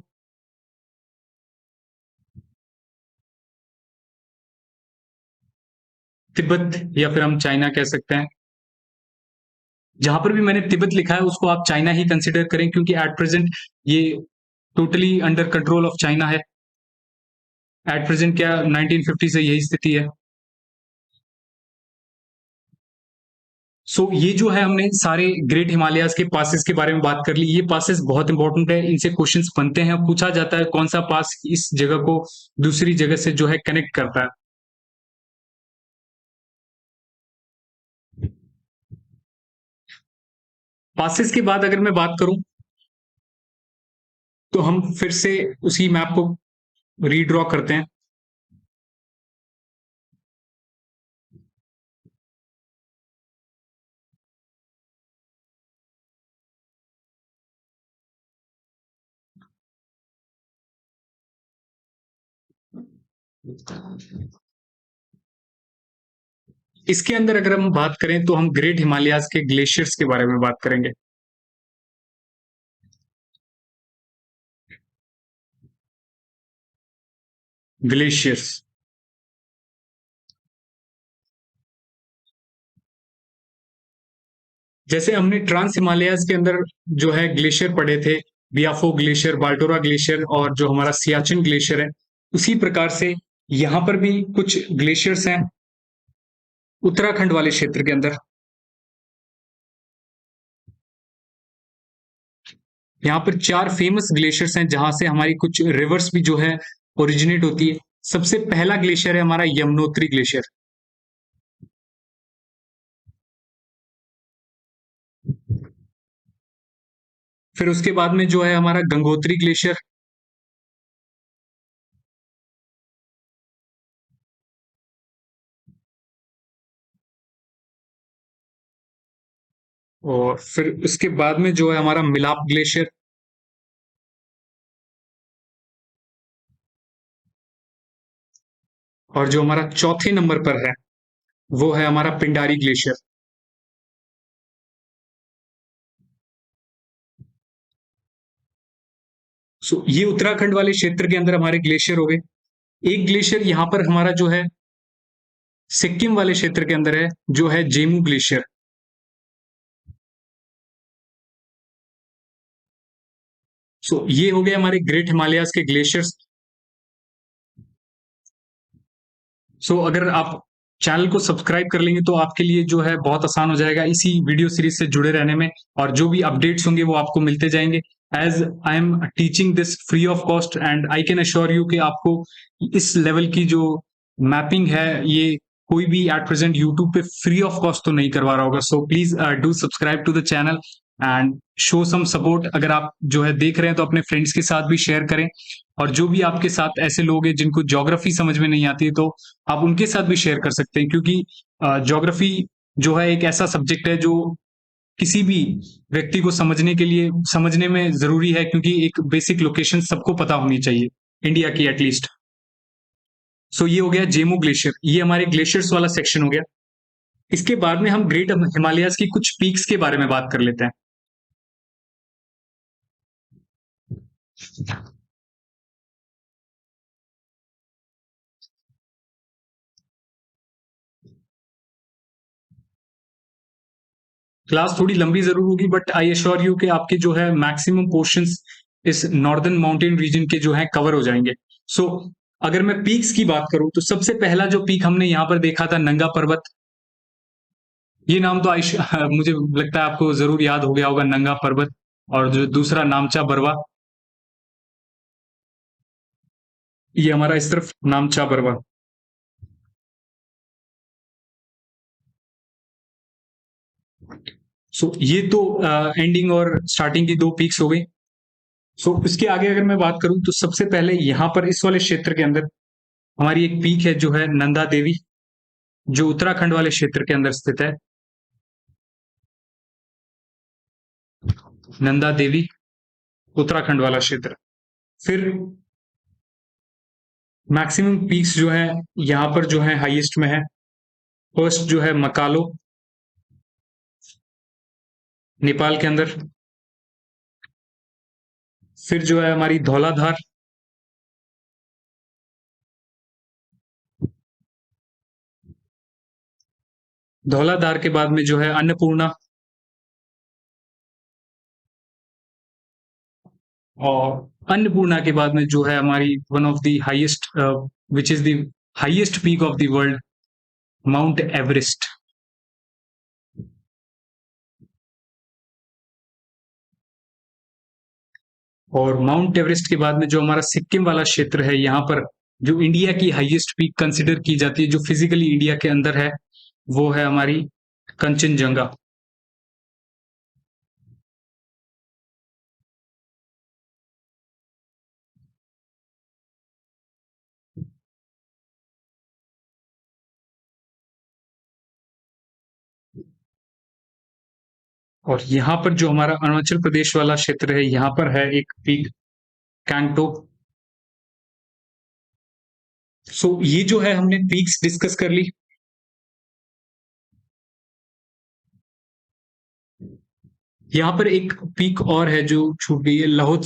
तिब्बत, या फिर हम चाइना कह सकते हैं। जहां पर भी मैंने तिब्बत लिखा है उसको आप चाइना ही कंसिडर करें, क्योंकि एट प्रेजेंट ये totally under control of China है। एट प्रेजेंट क्या 1950 से यही स्थिति है। ये जो है हमने सारे ग्रेट हिमालयाज के पासेस के बारे में बात कर ली। ये पासेस बहुत इंपॉर्टेंट है, इनसे क्वेश्चंस बनते हैं, पूछा जाता है कौन सा पास इस जगह को दूसरी जगह से जो है कनेक्ट करता है। पासेस के बाद अगर मैं बात करूं तो हम फिर से उसी मैप को रीड्रॉ करते हैं। इसके अंदर अगर हम बात करें तो हम ग्रेट हिमालयाज के ग्लेशियर्स के बारे में बात करेंगे। ग्लेशियर्स, जैसे हमने ट्रांस हिमालयाज के अंदर जो है ग्लेशियर पढ़े थे, बियाफो ग्लेशियर, बाल्टोरा ग्लेशियर और जो हमारा सियाचिन ग्लेशियर है, उसी प्रकार से यहाँ पर भी कुछ ग्लेशियर्स हैं उत्तराखंड वाले क्षेत्र के अंदर। यहाँ पर 4 फेमस ग्लेशियर्स हैं जहां से हमारी कुछ रिवर्स भी जो है ओरिजिनेट होती है। सबसे पहला ग्लेशियर है हमारा यमुनोत्री ग्लेशियर। फिर उसके बाद में जो है हमारा गंगोत्री ग्लेशियर। और फिर उसके बाद में जो है हमारा मिलाप ग्लेशियर। और जो हमारा चौथे नंबर पर है वो है हमारा पिंडारी ग्लेशियर। ये उत्तराखंड वाले क्षेत्र के अंदर हमारे ग्लेशियर हो गए। एक ग्लेशियर यहाँ पर हमारा जो है सिक्किम वाले क्षेत्र के अंदर है, जो है जेमू ग्लेशियर। ये हो गए हमारे ग्रेट हिमालयाज के ग्लेशियर्स। अगर आप चैनल को सब्सक्राइब कर लेंगे तो आपके लिए जो है बहुत आसान हो जाएगा इसी वीडियो सीरीज से जुड़े रहने में, और जो भी अपडेट्स होंगे वो आपको मिलते जाएंगे। As I am teaching this free of cost and I can assure you कि आपको इस लेवल की जो मैपिंग है ये कोई भी एट प्रेजेंट यूट्यूब पे फ्री ऑफ कॉस्ट तो नहीं करवा रहा होगा। Please do subscribe to the channel and show some support. अगर आप जो है देख रहे हैं तो अपने फ्रेंड्स के साथ भी शेयर करें, और जो भी आपके साथ ऐसे लोग हैं जिनको ज्योग्राफी समझ में नहीं आती है तो आप उनके साथ भी शेयर कर सकते हैं, क्योंकि ज्योग्राफी जो है एक ऐसा सब्जेक्ट है जो किसी भी व्यक्ति को समझने के लिए समझने में जरूरी है, क्योंकि एक बेसिक लोकेशन सबको पता होनी चाहिए इंडिया की एटलीस्ट। ये हो गया जेमू ग्लेशियर, ये हमारे ग्लेशियर्स वाला सेक्शन हो गया। इसके बाद में हम ग्रेट हिमालयाज की कुछ पीक्स के बारे में बात कर लेते हैं। क्लास थोड़ी लंबी जरूर होगी, बट आई एश्योर यू कि आपके जो है मैक्सिमम पोर्शंस इस नॉर्दर्न माउंटेन रीजन के जो है कवर हो जाएंगे। सो अगर मैं पीक्स की बात करूं तो सबसे पहला जो पीक हमने यहाँ पर देखा था नंगा पर्वत। ये नाम तो मुझे लगता है आपको जरूर याद हो गया होगा, नंगा पर्वत। और जो दूसरा नामचा बरवा, ये हमारा इस तरफ नामचा बरवा। सो ये तो एंडिंग और स्टार्टिंग की दो पीक्स हो गई। सो इसके आगे अगर मैं बात करूं तो सबसे पहले यहाँ पर इस वाले क्षेत्र के अंदर हमारी एक पीक है जो है नंदा देवी, जो उत्तराखंड वाले क्षेत्र के अंदर स्थित है। नंदा देवी, उत्तराखंड वाला क्षेत्र। फिर मैक्सिमम पीक्स जो है यहाँ पर जो है हाईएस्ट में है। फर्स्ट जो है मकालो, नेपाल के अंदर। फिर जो है हमारी धौलाधार, धौलाधार के बाद में जो है अन्नपूर्णा, और अन्नपूर्णा के बाद में जो है हमारी one of the highest, which is the highest peak of the world, mount Everest. और माउंट एवरेस्ट के बाद में जो हमारा सिक्किम वाला क्षेत्र है, यहाँ पर जो इंडिया की हाईएस्ट पीक कंसिडर की जाती है, जो फिजिकली इंडिया के अंदर है, वो है हमारी कंचनजंगा। और यहाँ पर जो हमारा अरुणाचल प्रदेश वाला क्षेत्र है, यहाँ पर है एक पीक, कैंगटो। सो ये जो है हमने पीक्स डिस्कस कर ली। यहाँ पर एक पीक और है जो छूट गई है, लाहौल।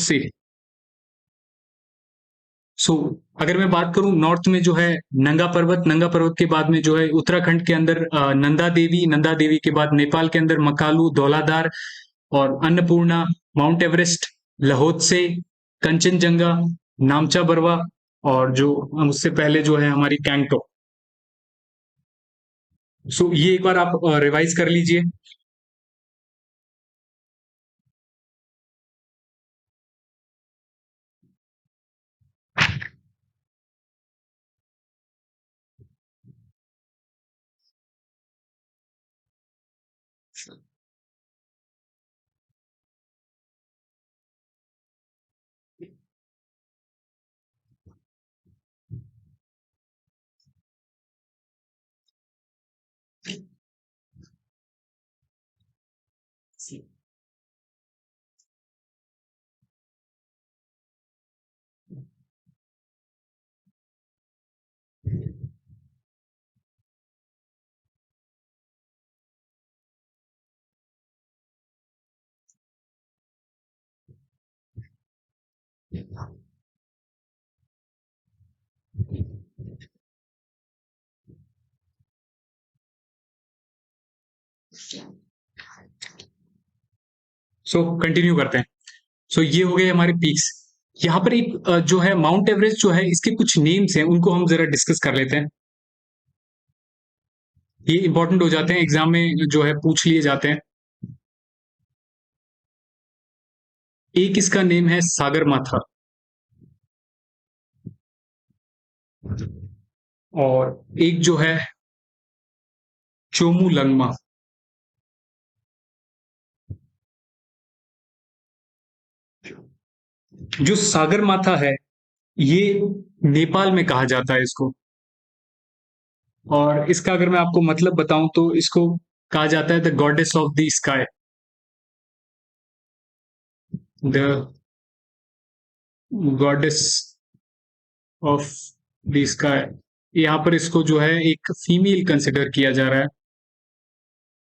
सो अगर मैं बात करूं नॉर्थ में जो है नंगा पर्वत, नंगा पर्वत के बाद में जो है उत्तराखंड के अंदर नंदा देवी, नंदा देवी के बाद नेपाल के अंदर मकालू, धौलाधार और अन्नपूर्णा, माउंट एवरेस्ट, लाहौल, कंचनजंगा, नामचा बरवा, और जो उससे पहले जो है हमारी कैंगटो। सो ये एक बार आप रिवाइज कर लीजिए। सो कंटिन्यू करते हैं। सो ये हो गए हमारे पीक्स। यहाँ पर एक जो है माउंट एवरेस्ट जो है, इसके कुछ नेम्स हैं, उनको हम जरा डिस्कस कर लेते हैं। ये इंपॉर्टेंट हो जाते हैं, एग्जाम में जो है पूछ लिए जाते हैं। एक इसका नेम है सागर माथा, और एक जो है चोमू लंगमा। जो सागर माथा है, ये नेपाल में कहा जाता है इसको। और इसका अगर मैं आपको मतलब बताऊं तो इसको कहा जाता है the goddess of the sky, the goddess of the sky. यहाँ पर इसको जो है एक फीमेल कंसिडर किया जा रहा है।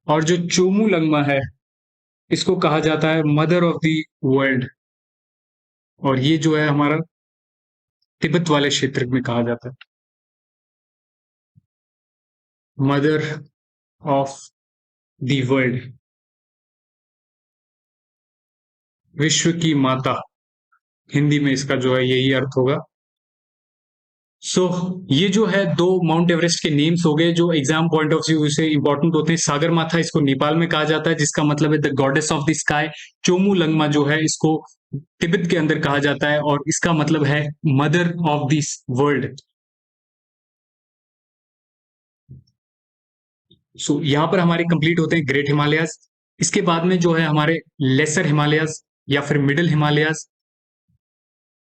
और जो चोमू है, इसको कहा जाता है मदर ऑफ द वर्ल्ड। और ये जो है हमारा तिब्बत वाले क्षेत्र में कहा जाता है मदर ऑफ द वर्ल्ड, विश्व की माता। हिंदी में इसका जो है यही अर्थ होगा। सो ये जो है दो माउंट एवरेस्ट के नेम्स हो गए जो एग्जाम पॉइंट ऑफ व्यू से इंपॉर्टेंट होते हैं। सागर माथा इसको नेपाल में कहा जाता है, जिसका मतलब है the goddess of the sky. Chomolungma जो है इसको तिब्बत के अंदर कहा जाता है और इसका मतलब है मदर ऑफ दिस वर्ल्ड। सो यहाँ पर हमारे कंप्लीट होते हैं ग्रेट हिमालयाज। इसके बाद में जो है हमारे लेसर हिमालयाज या फिर मिडिल हिमालयाज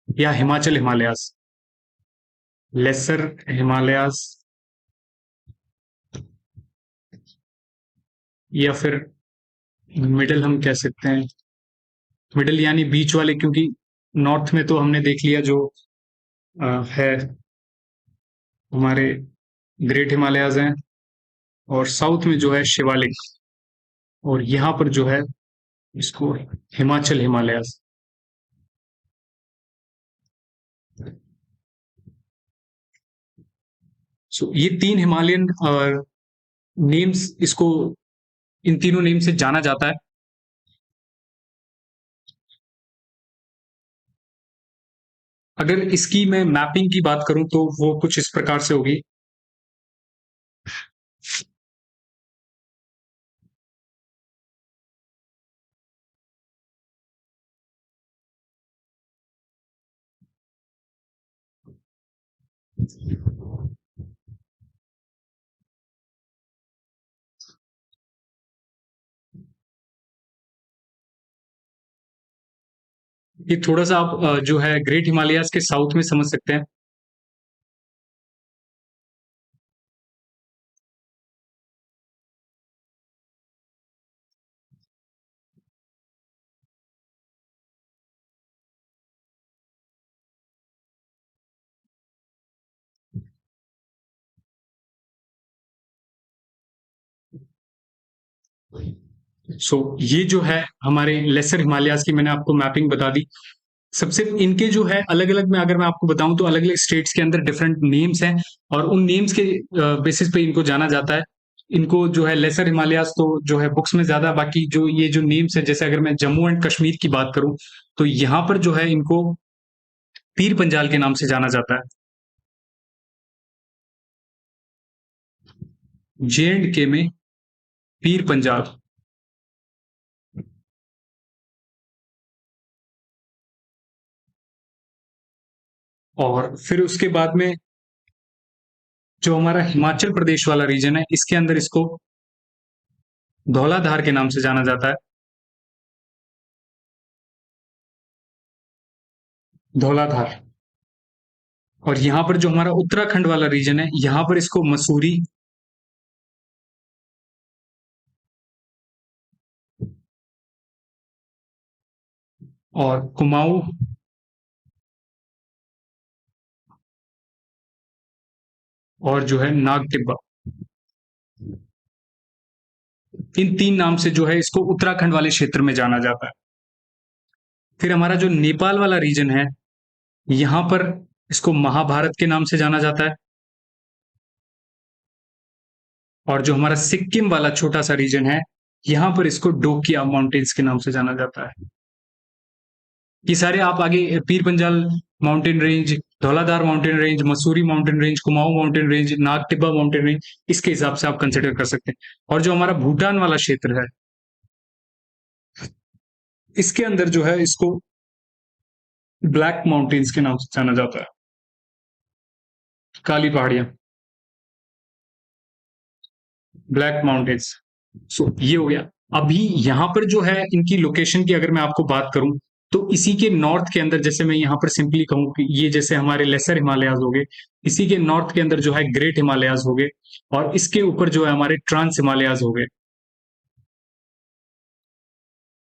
या हिमाचल हिमालयाज। लेसर हिमालयाज या फिर मिडिल हम कह सकते हैं। मिडिल यानी बीच वाले, क्योंकि नॉर्थ में तो हमने देख लिया जो है हमारे ग्रेट हिमालयाज हैं, और साउथ में जो है शिवालिक, और यहाँ पर जो है इसको हिमाचल हिमालयाज। सो ये तीन हिमालयन नेम्स, इसको इन तीनों नेम से जाना जाता है। अगर इसकी मैं मैपिंग की बात करूं तो वो कुछ इस प्रकार से होगी। ये थोड़ा सा आप जो है ग्रेट हिमालयाज के साउथ में समझ सकते हैं। सो ये जो है हमारे लेसर हिमालयाज की मैंने आपको मैपिंग बता दी। सबसे इनके जो है अलग अलग में अगर मैं आपको बताऊं तो अलग अलग स्टेट्स के अंदर डिफरेंट नेम्स हैं, और उन नेम्स के बेसिस पे इनको जाना जाता है। इनको जो है लेसर हिमालयाज तो जो है बुक्स में ज्यादा, बाकी जो ये जो नेम्स है, जैसे अगर मैं जम्मू एंड कश्मीर की बात करूं तो यहाँ पर जो है इनको पीर पंजाल के नाम से जाना जाता है। जे एंड के में पीर पंजाल। और फिर उसके बाद में जो हमारा हिमाचल प्रदेश वाला रीजन है, इसके अंदर इसको धौलाधार के नाम से जाना जाता है। धौलाधार। और यहाँ पर जो हमारा उत्तराखंड वाला रीजन है, यहाँ पर इसको मसूरी, और कुमाऊं, और जो है नाग टिब्बा, इन तीन नाम से जो है इसको उत्तराखंड वाले क्षेत्र में जाना जाता है। फिर हमारा जो नेपाल वाला रीजन है, यहाँ पर इसको महाभारत के नाम से जाना जाता है। और जो हमारा सिक्किम वाला छोटा सा रीजन है, यहाँ पर इसको डोकिया माउंटेन्स के नाम से जाना जाता है। ये सारे आप आगे Pir Panjal mountain range, Dhauladhar mountain range, Mussoorie mountain range, Kumaon mountain range, Nag Tibba mountain range, इसके हिसाब से आप कंसिडर कर सकते हैं। और जो हमारा भूटान वाला क्षेत्र है, इसके अंदर जो है इसको ब्लैक माउंटेन्स के नाम से जाना जाता है, काली पहाड़ियां, ब्लैक माउंटेन्स। सो ये हो गया। अभी यहाँ पर जो है इनकी लोकेशन की अगर मैं आपको बात करूं तो इसी के नॉर्थ के अंदर, जैसे मैं यहाँ पर सिंपली कहूँ कि ये जैसे हमारे लेसर हिमालयाज हो गए, इसी के नॉर्थ के अंदर जो है ग्रेट हिमालयाज हो गए, और इसके ऊपर जो है हमारे ट्रांस हिमालयाज हो गए।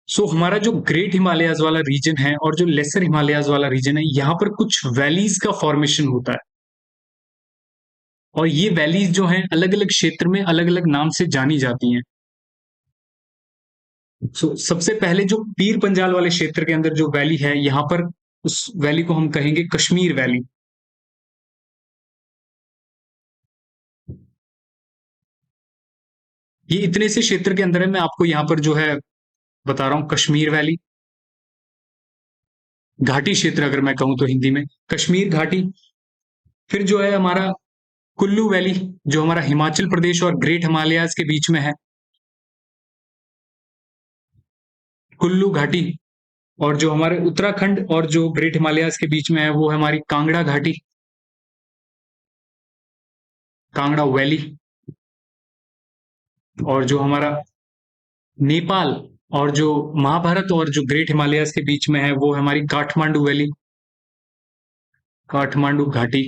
सो हमारा जो ग्रेट हिमालयाज वाला रीजन है और जो लेसर हिमालयाज वाला रीजन है, यहाँ पर कुछ वैलीज का फॉर्मेशन होता है, और ये वैलीज जो हैं अलग अलग क्षेत्र में अलग अलग नाम से जानी जाती हैं। सबसे पहले जो पीर पंजाल वाले क्षेत्र के अंदर जो वैली है, यहाँ पर उस वैली को हम कहेंगे कश्मीर वैली। ये इतने से क्षेत्र के अंदर है, मैं आपको यहाँ पर जो है बता रहा हूँ, कश्मीर वैली, घाटी क्षेत्र अगर मैं कहूँ तो हिंदी में कश्मीर घाटी। फिर जो है हमारा कुल्लू वैली, जो हमारा हिमाचल प्रदेश और ग्रेट हिमालयाज के बीच में है, कुल्लू घाटी। और जो हमारे उत्तराखंड और जो ग्रेट हिमालयाज के बीच में है वो है हमारी कांगड़ा घाटी, कांगड़ा वैली। और जो हमारा नेपाल और जो महाभारत और जो ग्रेट हिमालयाज के बीच में है वो है हमारी काठमांडू वैली, काठमांडू घाटी,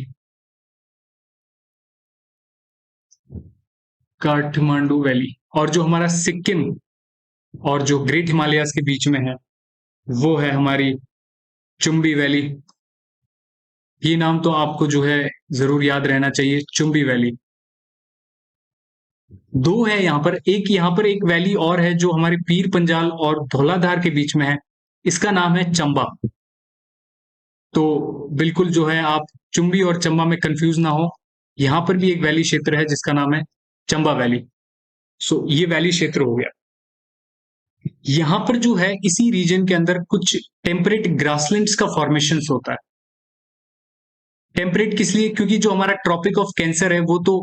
काठमांडू वैली। और जो हमारा सिक्किम और जो ग्रेट हिमालयाज के बीच में है वो है हमारी चुंबी वैली। ये नाम तो आपको जो है जरूर याद रहना चाहिए, चुंबी वैली। दो है यहाँ पर, एक यहाँ पर एक वैली और है जो हमारे पीर पंजाल और धौलाधार के बीच में है, इसका नाम है चंबा। तो बिल्कुल जो है आप चुंबी और चंबा में कंफ्यूज ना हो, यहाँ पर भी एक वैली क्षेत्र है जिसका नाम है चंबा वैली। ये वैली क्षेत्र हो गया। यहाँ पर जो है इसी रीजन के अंदर कुछ टेम्परेट ग्रासलैंड्स का फॉर्मेशन होता है। टेम्परेट किस लिए? क्योंकि जो हमारा ट्रॉपिक ऑफ कैंसर है वो तो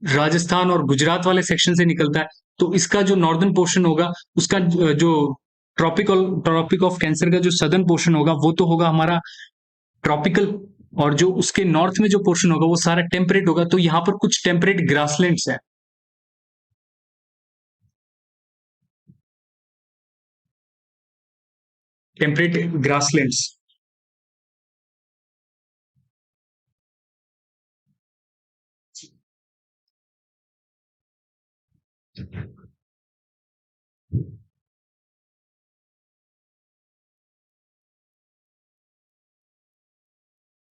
राजस्थान और गुजरात वाले सेक्शन से निकलता है। तो इसका जो नॉर्दर्न पोर्शन होगा, उसका जो ट्रॉपिक ऑफ कैंसर का जो सदर्न पोर्शन होगा वो तो होगा हमारा ट्रॉपिकल, और जो उसके नॉर्थ में जो पोर्शन होगा वो सारा टेम्परेट होगा। तो यहाँ पर कुछ टेम्परेट ग्रासलैंड्स है, टेम्परेट ग्रासलैंड्स।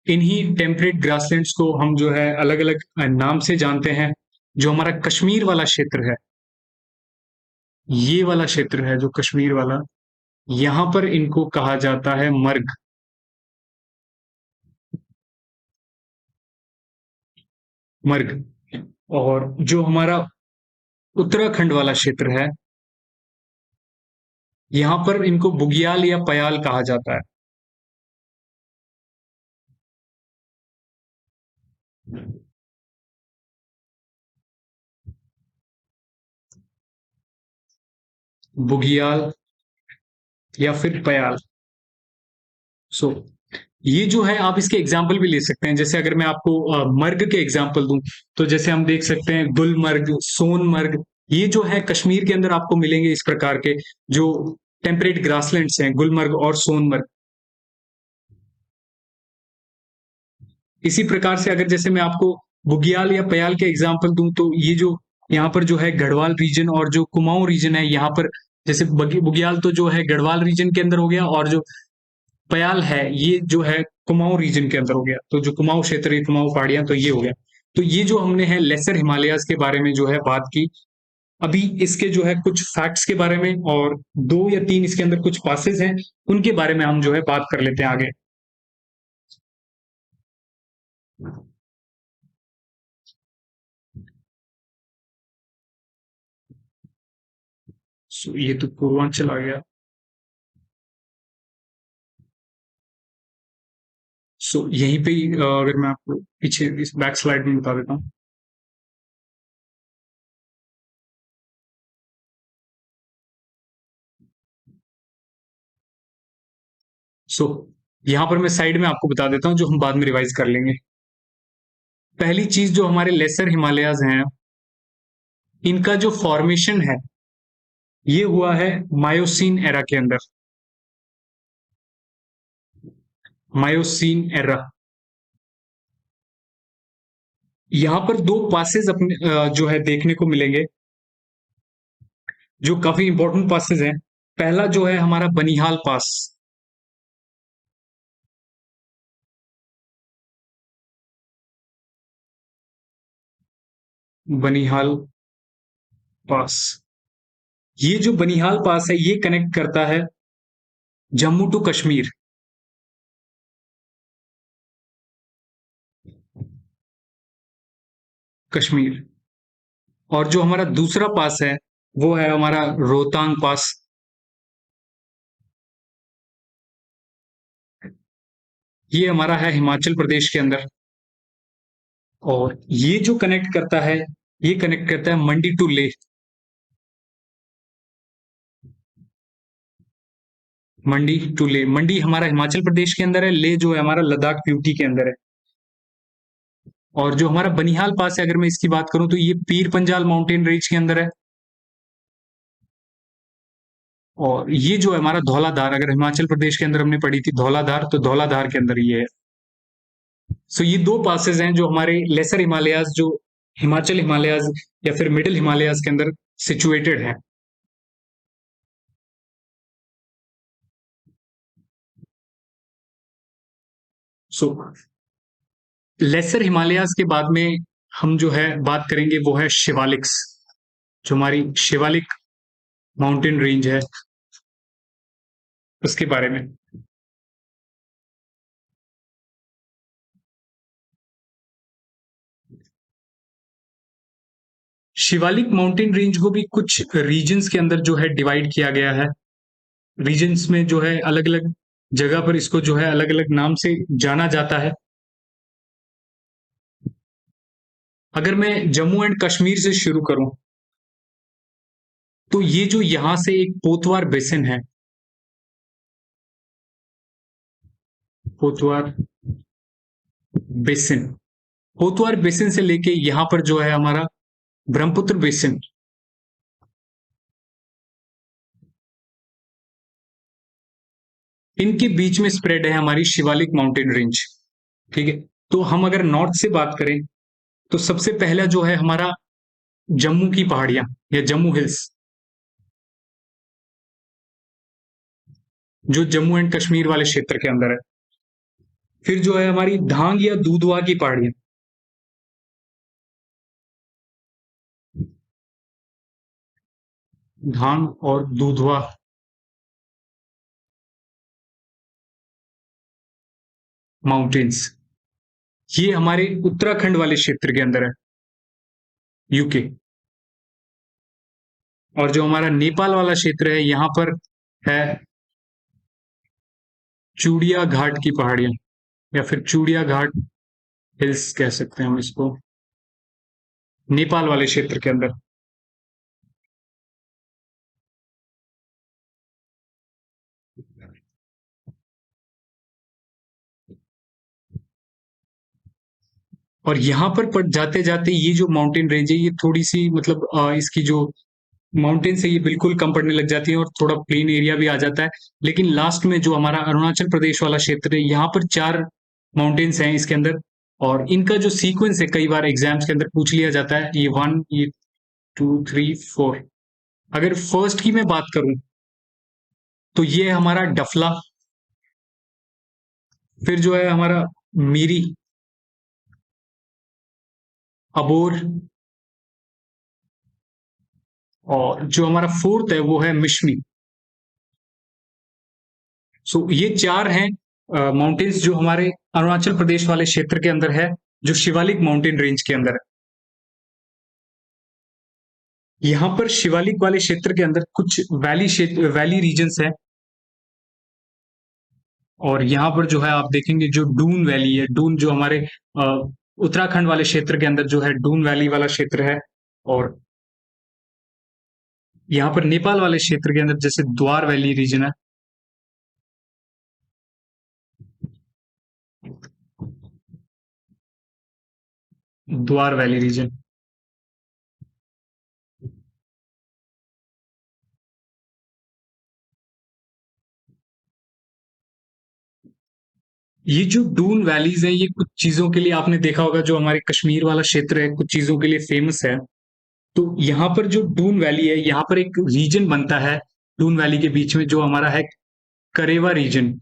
इन्हीं टेम्परेट ग्रासलैंड्स को हम जो है अलग अलग नाम से जानते हैं। जो हमारा कश्मीर वाला क्षेत्र है, ये वाला क्षेत्र है जो कश्मीर वाला, यहां पर इनको कहा जाता है मर्ग, मर्ग। और जो हमारा उत्तराखंड वाला क्षेत्र है, यहां पर इनको बुग्याल या पयाल कहा जाता है। बुग्याल या फिर पयाल। सो ये जो है आप इसके एग्जाम्पल भी ले सकते हैं। जैसे अगर मैं आपको मर्ग के एग्जाम्पल दूं, तो जैसे हम देख सकते हैं गुलमर्ग, सोनमर्ग, ये जो है कश्मीर के अंदर आपको मिलेंगे इस प्रकार के जो टेम्परेट ग्रासलैंड्स हैं, गुलमर्ग और सोनमर्ग। इसी प्रकार से अगर जैसे मैं आपको बुग्याल या पयाल के एग्जाम्पल दूं, तो ये जो यहाँ पर जो है गढ़वाल रीजन और जो कुमाऊं रीजन है, यहाँ पर जैसे बुग्याल तो जो है गढ़वाल रीजन के अंदर हो गया, और जो पयाल है ये जो है कुमाऊं रीजन के अंदर हो गया। तो जो कुमाऊं क्षेत्र है, कुमाऊं पहाड़ियां, तो ये हो गया। तो ये जो हमने है लेसर हिमालयाज के बारे में जो है बात की। अभी इसके जो है कुछ फैक्ट्स के बारे में और दो या तीन इसके अंदर कुछ पासेज हैं, उनके बारे में हम जो है बात कर लेते हैं आगे। ये तो पूर्वांचल आ गया। यहीं पे ही अगर मैं आपको पीछे इस बैक स्लाइड में बता देता हूँ। सो यहाँ पर मैं साइड में आपको बता देता हूँ, जो हम बाद में रिवाइज कर लेंगे। पहली चीज, जो हमारे लेसर हिमालयाज हैं, इनका जो फॉर्मेशन है ये हुआ है मायोसीन एरा के अंदर, मायोसीन एरा। यहां पर दो पासेज अपने जो है देखने को मिलेंगे, जो काफी इंपॉर्टेंट पासेज हैं। पहला जो है हमारा बनिहाल पास, बनिहाल पास। ये जो बनिहाल पास है ये कनेक्ट करता है जम्मू टू कश्मीर। कश्मीर। और जो हमारा दूसरा पास है वो है हमारा रोहतांग पास। ये हमारा है हिमाचल प्रदेश के अंदर। और ये जो कनेक्ट करता है, ये कनेक्ट करता है मंडी टू लेह। मंडी टू लेह। मंडी हमारा हिमाचल प्रदेश के अंदर है, लेह जो है हमारा लद्दाख यूटी के अंदर है। और जो हमारा बनिहाल पास है, अगर मैं इसकी बात करूं तो ये पीर पंजाल माउंटेन रेंज के अंदर है। और ये जो है हमारा धौलाधार, अगर हिमाचल प्रदेश के अंदर हमने पढ़ी थी धौलाधार, तो धौलाधार के अंदर ये है। सो ये दो पासेस हैं जो हमारे लेसर हिमालयाज, जो हिमाचल हिमालयाज या फिर मिडिल हिमालयाज के अंदर सिचुएटेड है। सो लेसर हिमालयाज के बाद में हम जो है बात करेंगे वो है शिवालिक्स, जो हमारी शिवालिक माउंटेन रेंज है उसके बारे में। शिवालिक माउंटेन रेंज को भी कुछ रीजन्स के अंदर जो है डिवाइड किया गया है। रीजन्स में जो है अलग अलग जगह पर इसको जो है अलग अलग नाम से जाना जाता है। अगर मैं जम्मू एंड कश्मीर से शुरू करूं तो ये जो यहां से एक पोतवार बेसिन है, पोतवार बेसिन, पोतवार बेसिन से लेके यहां पर जो है हमारा ब्रह्मपुत्र बेसिन, इनके बीच में स्प्रेड है हमारी शिवालिक माउंटेन रेंज। ठीक है। तो हम अगर नॉर्थ से बात करें तो सबसे पहला जो है हमारा जम्मू की पहाड़ियां या जम्मू हिल्स, जो जम्मू एंड कश्मीर वाले क्षेत्र के अंदर है। फिर जो है हमारी धांग या दूधवा की पहाड़ियां, धांग और दूधवा माउंटेन्स, ये हमारे उत्तराखंड वाले क्षेत्र के अंदर है, यूके। और जो हमारा नेपाल वाला क्षेत्र है यहां पर है चूड़िया घाट की पहाड़ियां, या फिर चूड़िया घाट हिल्स कह सकते हैं हम इसको, नेपाल वाले क्षेत्र के अंदर। और यहाँ पर जाते जाते ये जो माउंटेन रेंज है ये थोड़ी सी मतलब इसकी जो माउंटेन से ये बिल्कुल कम पड़ने लग जाती है और थोड़ा प्लेन एरिया भी आ जाता है। लेकिन लास्ट में जो हमारा अरुणाचल प्रदेश वाला क्षेत्र है यहाँ पर 4 माउंटेन्स हैं इसके अंदर। और इनका जो सीक्वेंस है कई बार एग्जाम्स के अंदर पूछ लिया जाता है, ये 1, ये 2, 3, 4। अगर फर्स्ट की मैं बात करूं तो ये है हमारा डफला। फिर जो है हमारा मीरी, अबोर, और जो हमारा फोर्थ है वो है मिश्मी। सो ये 4 हैं माउंटेन्स जो हमारे अरुणाचल प्रदेश वाले क्षेत्र के अंदर है, जो शिवालिक माउंटेन रेंज के अंदर है। यहाँ पर शिवालिक वाले क्षेत्र के अंदर कुछ वैली क्षेत्र, वैली रीजन्स है। और यहाँ पर जो है आप देखेंगे जो डून वैली है, डून जो हमारे उत्तराखंड वाले क्षेत्र के अंदर जो है डून वैली वाला क्षेत्र है। और यहाँ पर नेपाल वाले क्षेत्र के अंदर जैसे द्वार वैली रीजन है। द्वार वैली रीजन। ये जो डून वैलीज है ये कुछ चीजों के लिए आपने देखा होगा, जो हमारे कश्मीर वाला क्षेत्र है कुछ चीजों के लिए फेमस है। तो यहाँ पर जो डून वैली है यहाँ पर एक रीजन बनता है डून वैली के बीच में, जो हमारा है करेवा रीजन,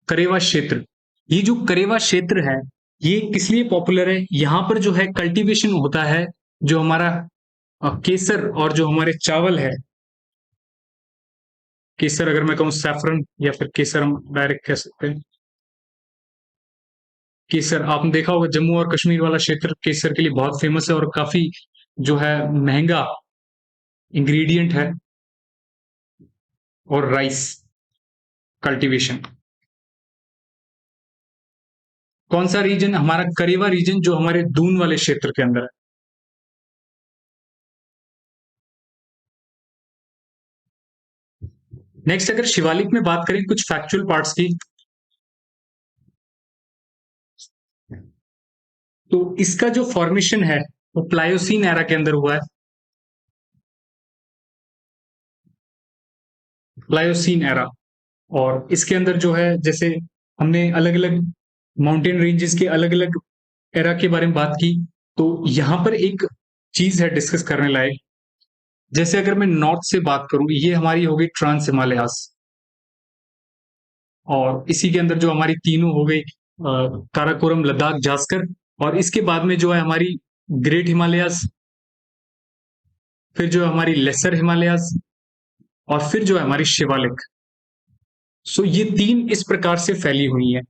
करेवा क्षेत्र। ये जो करेवा क्षेत्र है ये किस लिए पॉपुलर है, यहाँ पर जो है कल्टीवेशन होता है, जो हमारा केसर और जो हमारे चावल है, केसर अगर मैं कहूँ सैफरन या फिर केसर हम डायरेक्ट कह सकते हैं। केसर आपने देखा होगा जम्मू और कश्मीर वाला क्षेत्र केसर के लिए बहुत फेमस है और काफी जो है महंगा इंग्रेडिएंट है। और राइस कल्टीवेशन, कौन सा रीजन हमारा? करेवा रीजन जो हमारे दून वाले क्षेत्र के अंदर है। नेक्स्ट अगर शिवालिक में बात करें कुछ फैक्चुअल पार्ट्स की, तो इसका जो फॉर्मेशन है वो प्लायोसीन एरा के अंदर हुआ है। Pliocene era. और इसके अंदर जो है जैसे हमने अलग अलग माउंटेन रेंजेस के अलग अलग एरा के बारे में बात की, तो यहां पर एक चीज है डिस्कस करने लायक। जैसे अगर मैं नॉर्थ से बात करूं, ये हमारी हो गई ट्रांस हिमालयास, और इसी के अंदर जो हमारी तीनों हो गई काराकोरम, लद्दाख, जास्कर, और इसके बाद में जो है हमारी ग्रेट हिमालयास, फिर जो है हमारी लेसर हिमालयास, और फिर जो है हमारी शिवालिक। सो ये तीन इस प्रकार से फैली हुई है।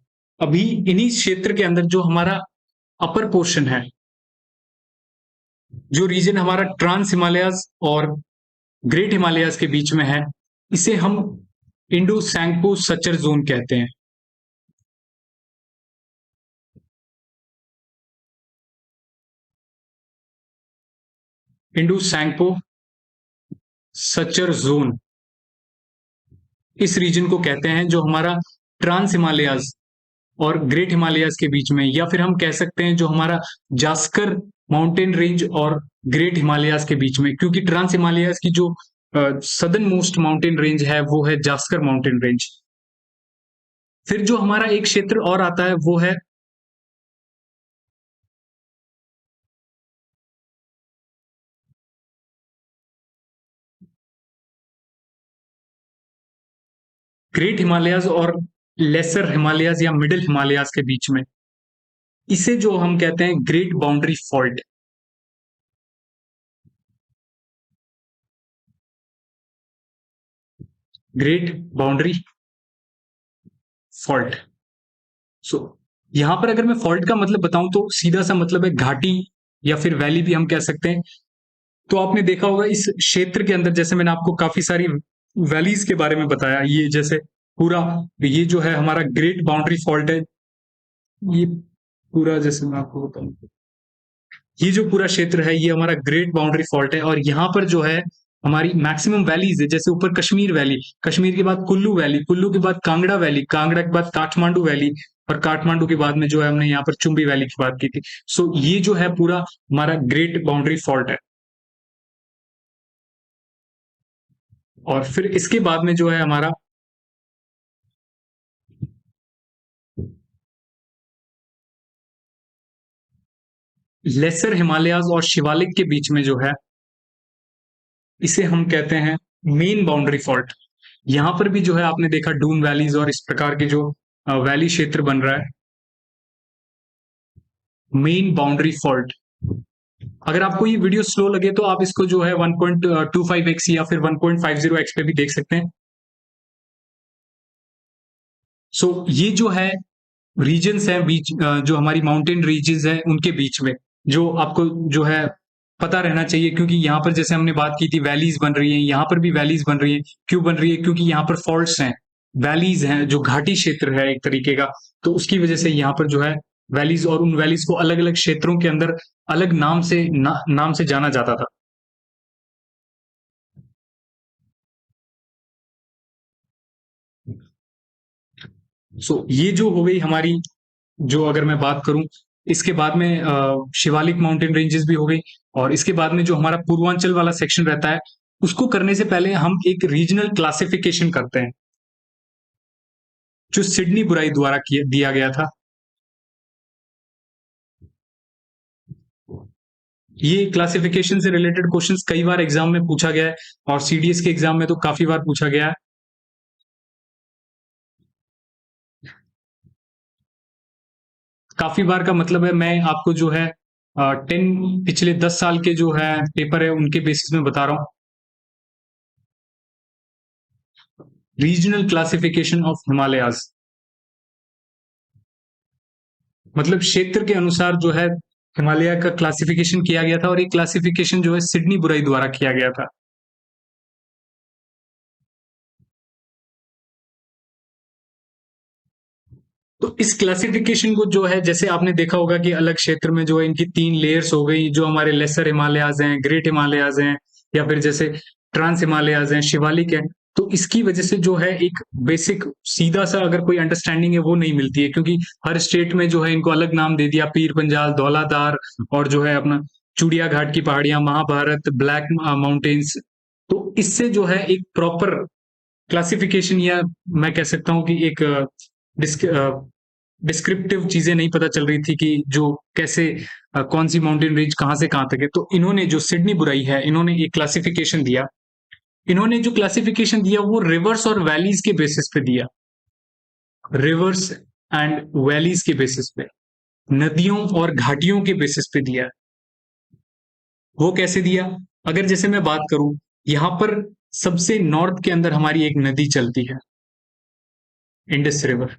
अभी इन्हीं क्षेत्र के अंदर जो हमारा अपर पोर्शन है, जो रीजन हमारा ट्रांस हिमालयास और ग्रेट हिमालयास के बीच में है, इसे हम इंडो सैंगपो सचर जोन कहते हैं। इंडो सैंगपो सचर जोन इस रीजन को कहते हैं, जो हमारा ट्रांस हिमालयास और ग्रेट हिमालयास के बीच में, या फिर हम कह सकते हैं जो हमारा जास्कर माउंटेन रेंज और ग्रेट हिमालयास के बीच में, क्योंकि ट्रांस हिमालयास की जो सदर्न मोस्ट माउंटेन रेंज है वो है जास्कर माउंटेन रेंज। फिर जो हमारा एक क्षेत्र और आता है वो है ग्रेट हिमालयास और लेसर हिमालयास या मिडिल हिमालयास के बीच में। इसे जो हम कहते हैं great boundary fault. Great boundary fault. So यहां पर अगर मैं फॉल्ट का मतलब बताऊं तो सीधा सा मतलब है घाटी, या फिर वैली भी हम कह सकते हैं। तो आपने देखा होगा इस क्षेत्र के अंदर, जैसे मैंने आपको काफी सारी वैलीज के बारे में बताया, ये जैसे पूरा, ये जो है हमारा ग्रेट बाउंड्री फॉल्ट है। ये पूरा, जैसे मैं आपको बताऊं, ये जो पूरा क्षेत्र है ये हमारा ग्रेट बाउंड्री फॉल्ट है। और यहाँ पर जो है हमारी मैक्सिमम वैलीज है, जैसे ऊपर कश्मीर वैली, कश्मीर के बाद कुल्लू वैली, कुल्लू के बाद कांगड़ा वैली, कांगड़ा के बाद काठमांडू वैली, और काठमांडू के बाद में जो है हमने यहाँ पर चुम्बी वैली की बात की थी। सो ये जो है पूरा हमारा ग्रेट बाउंड्री फॉल्ट है। और फिर इसके बाद में जो है हमारा लेसर हिमालयाज और शिवालिक के बीच में जो है, इसे हम कहते हैं मेन बाउंड्री फॉल्ट। यहां पर भी जो है आपने देखा डून वैलीज और इस प्रकार के जो वैली क्षेत्र बन रहा है, मेन बाउंड्री फॉल्ट। अगर आपको ये वीडियो स्लो लगे तो आप इसको जो है 1.25x या फिर 1.50x पे भी देख सकते हैं। सो ये जो है रीजन्स है बीच, जो हमारी माउंटेन रीजन्स है उनके बीच में, जो आपको जो है पता रहना चाहिए। क्योंकि यहाँ पर जैसे हमने बात की थी वैलीज बन रही हैं, यहाँ पर भी वैलीज बन रही है। क्यों बन रही है? क्योंकि यहाँ पर फॉल्ट्स हैं, वैलीज हैं, जो घाटी क्षेत्र है एक तरीके का, तो उसकी वजह से यहाँ पर जो है वैलीज, और उन वैलीज को अलग अलग क्षेत्रों के अंदर अलग नाम से नाम से जाना जाता था। सो ये जो हो गई हमारी, जो अगर मैं बात करूं, इसके बाद में शिवालिक माउंटेन रेंजेस भी हो गई। और इसके बाद में जो हमारा पूर्वांचल वाला सेक्शन रहता है, उसको करने से पहले हम एक रीजनल क्लासिफिकेशन करते हैं, जो सिडनी बुराई द्वारा दिया गया था। ये क्लासिफिकेशन से रिलेटेड क्वेश्चंस कई बार एग्जाम में पूछा गया है, और सीडीएस के एग्जाम में तो काफी बार पूछा गया है। काफी बार का मतलब है, मैं आपको जो है पिछले 10 साल के जो है पेपर है उनके बेसिस में बता रहा हूँ। रीजनल क्लासिफिकेशन ऑफ हिमालयाज, मतलब क्षेत्र के अनुसार जो है हिमालय का क्लासिफिकेशन किया गया था, और ये क्लासिफिकेशन जो है सिडनी बुराई द्वारा किया गया था। तो इस क्लासिफिकेशन को जो है, जैसे आपने देखा होगा कि अलग क्षेत्र में जो है इनकी 3 लेयर्स हो गई, जो हमारे लेसर हिमालयाज हैं, ग्रेट हिमालयाज हैं, या फिर जैसे ट्रांस हिमालयाज हैं, शिवालिक है। तो इसकी वजह से जो है एक बेसिक सीधा सा अगर कोई अंडरस्टैंडिंग है वो नहीं मिलती है, क्योंकि हर स्टेट में जो है इनको अलग नाम दे दिया, पीर पंजाल, धौलाधार, और जो है अपना चूड़िया घाट की पहाड़ियां, महाभारत, ब्लैक माउंटेन्स। तो इससे जो है एक प्रॉपर क्लासिफिकेशन, या मैं कह सकता हूँ कि एक डिस्क्रिप्टिव चीजें नहीं पता चल रही थी कि जो कैसे कौन सी माउंटेन रेंज कहाँ से कहाँ तक है। तो इन्होंने जो सिडनी बुराई है, इन्होंने एक क्लासिफिकेशन दिया। इन्होंने जो क्लासिफिकेशन दिया वो रिवर्स और वैलीज के बेसिस पे दिया, रिवर्स एंड वैलीज के बेसिस पे, नदियों और घाटियों के बेसिस पे दिया। वो कैसे दिया? अगर जैसे मैं बात करूं, यहां पर सबसे नॉर्थ के अंदर हमारी एक नदी चलती है, इंडस रिवर।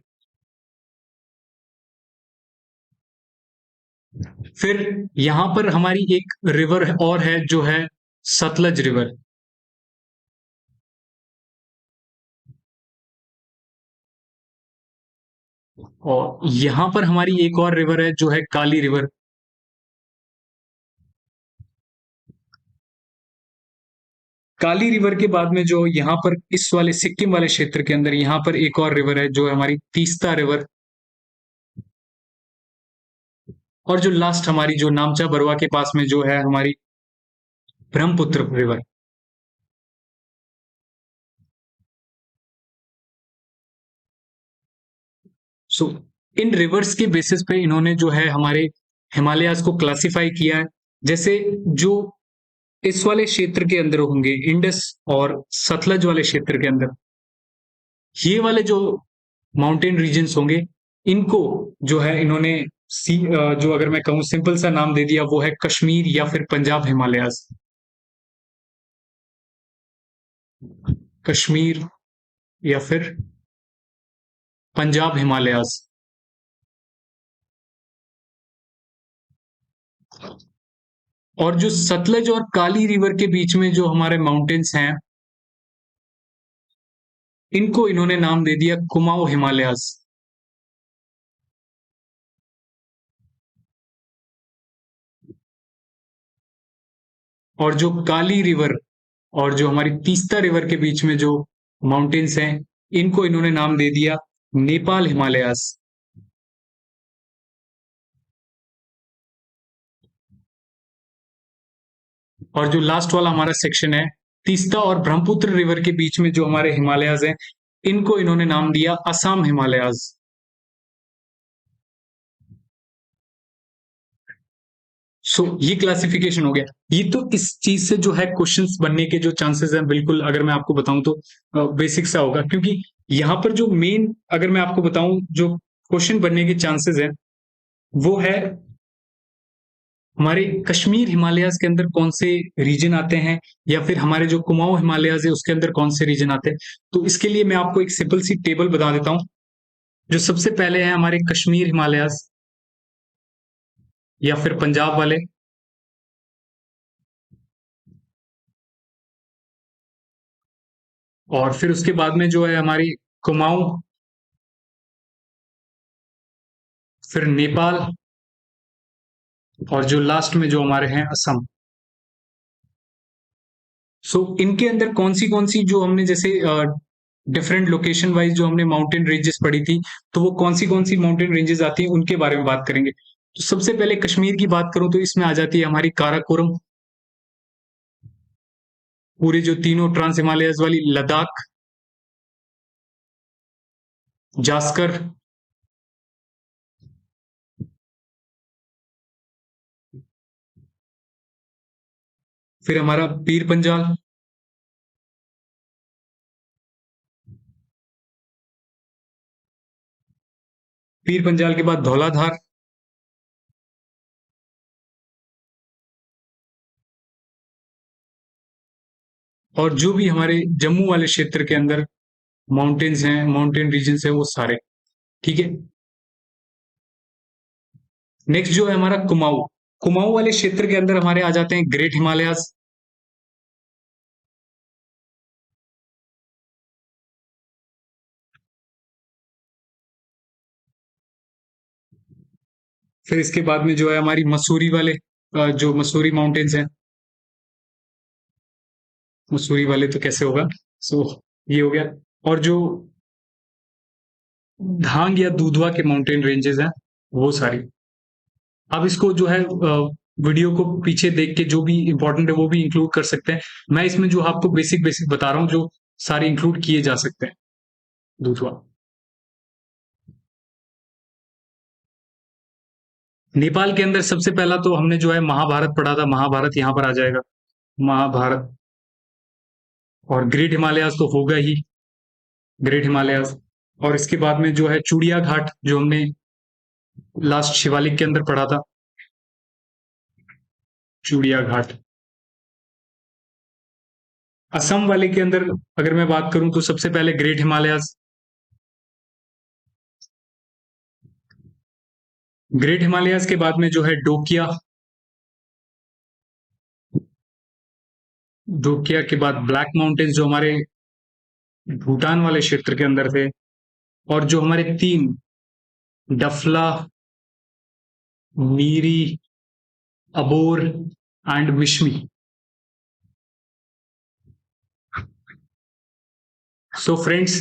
फिर यहां पर हमारी एक रिवर और है जो है सतलज रिवर। और यहां पर हमारी एक और रिवर है जो है काली रिवर। काली रिवर के बाद में जो यहाँ पर इस वाले सिक्किम वाले क्षेत्र के अंदर यहाँ पर एक और रिवर है जो है हमारी तीस्ता रिवर। और जो लास्ट हमारी जो नामचा बरवा के पास में जो है हमारी ब्रह्मपुत्र रिवर। सो इन रिवर्स के बेसिस पे इन्होंने जो है हमारे हिमालयाज को क्लासिफाई किया है। जैसे जो इस वाले क्षेत्र के अंदर होंगे, इंडस और सतलज वाले क्षेत्र के अंदर, ये वाले जो माउंटेन रीजन्स होंगे, इनको जो है इन्होंने जो अगर मैं कहूँ सिंपल सा नाम दे दिया, वो है कश्मीर या फिर पंजाब हिमालयाज। कश्मीर या फिर पंजाब हिमालयाज। और जो सतलज और काली रिवर के बीच में जो हमारे माउंटेन्स हैं, इनको इन्होंने नाम दे दिया कुमाऊं हिमालयाज। और जो काली रिवर और जो हमारी तीस्ता रिवर के बीच में जो माउंटेन्स हैं, इनको इन्होंने नाम दे दिया नेपाल हिमालयाज। और जो लास्ट वाला हमारा सेक्शन है, तीस्ता और ब्रह्मपुत्र रिवर के बीच में जो हमारे हिमालयाज हैं, इनको इन्होंने नाम दिया असम हिमालयाज। सो ये क्लासिफिकेशन हो गया। ये तो इस चीज से जो है क्वेश्चंस बनने के जो चांसेस हैं, बिल्कुल अगर मैं आपको बताऊं तो बेसिक सा होगा, क्योंकि यहाँ पर जो मेन अगर मैं आपको बताऊं जो क्वेश्चन बनने के चांसेस हैं, वो है हमारे कश्मीर हिमालयाज के अंदर कौन से रीजन आते हैं, या फिर हमारे जो कुमाऊं हिमालयाज है उसके अंदर कौन से रीजन आते हैं। तो इसके लिए मैं आपको एक सिंपल सी टेबल बता देता हूं। जो सबसे पहले है हमारे कश्मीर हिमालयाज या फिर पंजाब वाले, और फिर उसके बाद में जो है हमारी कुमाऊं, फिर नेपाल, और जो लास्ट में जो हमारे हैं असम। इनके अंदर कौन सी जो हमने जैसे डिफरेंट लोकेशन वाइज जो हमने माउंटेन रेंजेस पढ़ी थी, तो वो कौन सी माउंटेन रेंजेस आती हैं उनके बारे में बात करेंगे। तो सबसे पहले कश्मीर की बात करूं तो इसमें आ जाती है हमारी काराकोरम, पूरे जो तीनों ट्रांस हिमालयस वाली लद्दाख, जास्कर, फिर हमारा पीर पंजाल, पीर पंजाल के बाद धौलाधार, और जो भी हमारे जम्मू वाले क्षेत्र के अंदर माउंटेन्स हैं, माउंटेन रीजन्स हैं, वो सारे। ठीक है। नेक्स्ट जो है हमारा कुमाऊं। कुमाऊं वाले क्षेत्र के अंदर हमारे आ जाते हैं ग्रेट हिमालयाज। फिर इसके बाद में जो है हमारी मसूरी वाले, जो मसूरी माउंटेन्स हैं। मसूरी वाले तो कैसे होगा। सो ये हो गया। और जो धांग या दूधवा के माउंटेन रेंजेस हैं, वो सारी। आप इसको जो है वीडियो को पीछे देख के जो भी इंपॉर्टेंट है वो भी इंक्लूड कर सकते हैं। मैं इसमें जो आपको बेसिक बेसिक बता रहा हूँ, जो सारे इंक्लूड किए जा सकते हैं। दूधवा। नेपाल के अंदर सबसे पहला तो हमने जो है महाभारत पढ़ा था, महाभारत यहाँ पर आ जाएगा। महाभारत। और ग्रेट हिमालयाज तो होगा ही। ग्रेट हिमालयाज। और इसके बाद में जो है चूड़िया घाट, जो हमने लास्ट शिवालिक के अंदर पढ़ा था। चूड़िया घाट। असम वाले के अंदर अगर मैं बात करूं तो सबसे पहले ग्रेट हिमालयाज। ग्रेट हिमालयाज के बाद में जो है डोकिया। डोकिया के बाद ब्लैक माउंटेन्स, जो हमारे भूटान वाले क्षेत्र के अंदर थे। और जो हमारे तीन, Dafla, Miri, Abor and Mishmi. So friends,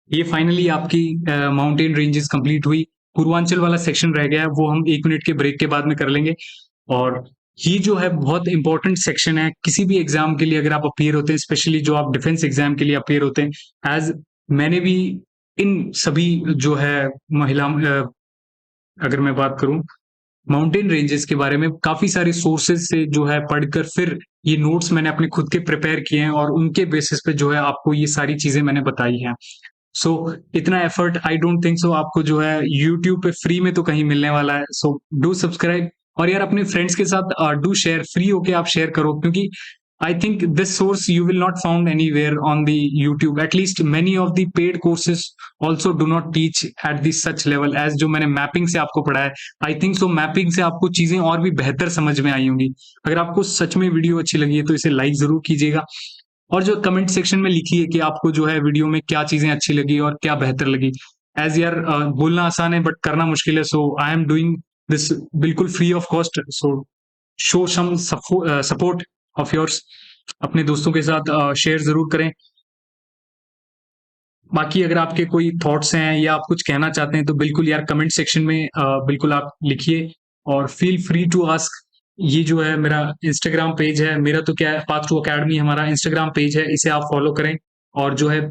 ये फाइनली आपकी माउंटेन रेंजेस कंप्लीट हुई। पूर्वांचल वाला सेक्शन रह गया है, वो हम 1 मिनट के ब्रेक के बाद में कर लेंगे। और ये जो है बहुत इंपॉर्टेंट सेक्शन है किसी भी एग्जाम के लिए अगर आप अपीयर होते हैं, स्पेशली जो आप डिफेंस एग्जाम के लिए अपीयर होते हैं। एज मैंने भी इन सभी जो है महिला, अगर मैं बात करूं माउंटेन रेंजेस के बारे में, काफी सारे सोर्सेज से जो है पढ़कर फिर ये नोट्स मैंने अपने खुद के प्रिपेयर किए हैं, और उनके बेसिस पे जो है आपको ये सारी चीजें मैंने बताई हैं। सो इतना effort I don't think so आपको जो है यूट्यूब पे फ्री में तो कहीं मिलने वाला है। सो डू सब्सक्राइब। और यार अपने फ्रेंड्स के साथ डू शेयर, फ्री होके आप शेयर करो, क्योंकि I think this source you will not found anywhere on the YouTube. At least many of the paid courses also do not teach at this such level as जो मैंने मैपिंग से आपको पढ़ा है। आई थिंक सो मैपिंग से आपको चीजें और भी बेहतर समझ में आई होंगी। अगर आपको सच में वीडियो अच्छी लगी है तो इसे लाइक जरूर कीजिएगा। और जो कमेंट सेक्शन में लिखिए कि आपको जो है वीडियो में क्या चीजें अच्छी लगी और क्या बेहतर लगी। एज यार बोलना आसान है बट करना मुश्किल है। So I am doing this बिल्कुल free of cost. So show some support of yours. अपने दोस्तों के साथ शेयर जरूर करें। बाकी अगर आपके कोई थॉट्स हैं या आप कुछ कहना चाहते हैं तो बिल्कुल यार कमेंट सेक्शन में बिल्कुल आप लिखिए। और फील फ्री टू आस्क। ये जो है मेरा इंस्टाग्राम पेज है, मेरा तो क्या है, पाथ टू अकेडमी हमारा इंस्टाग्राम पेज है, इसे आप फॉलो करें। और जो है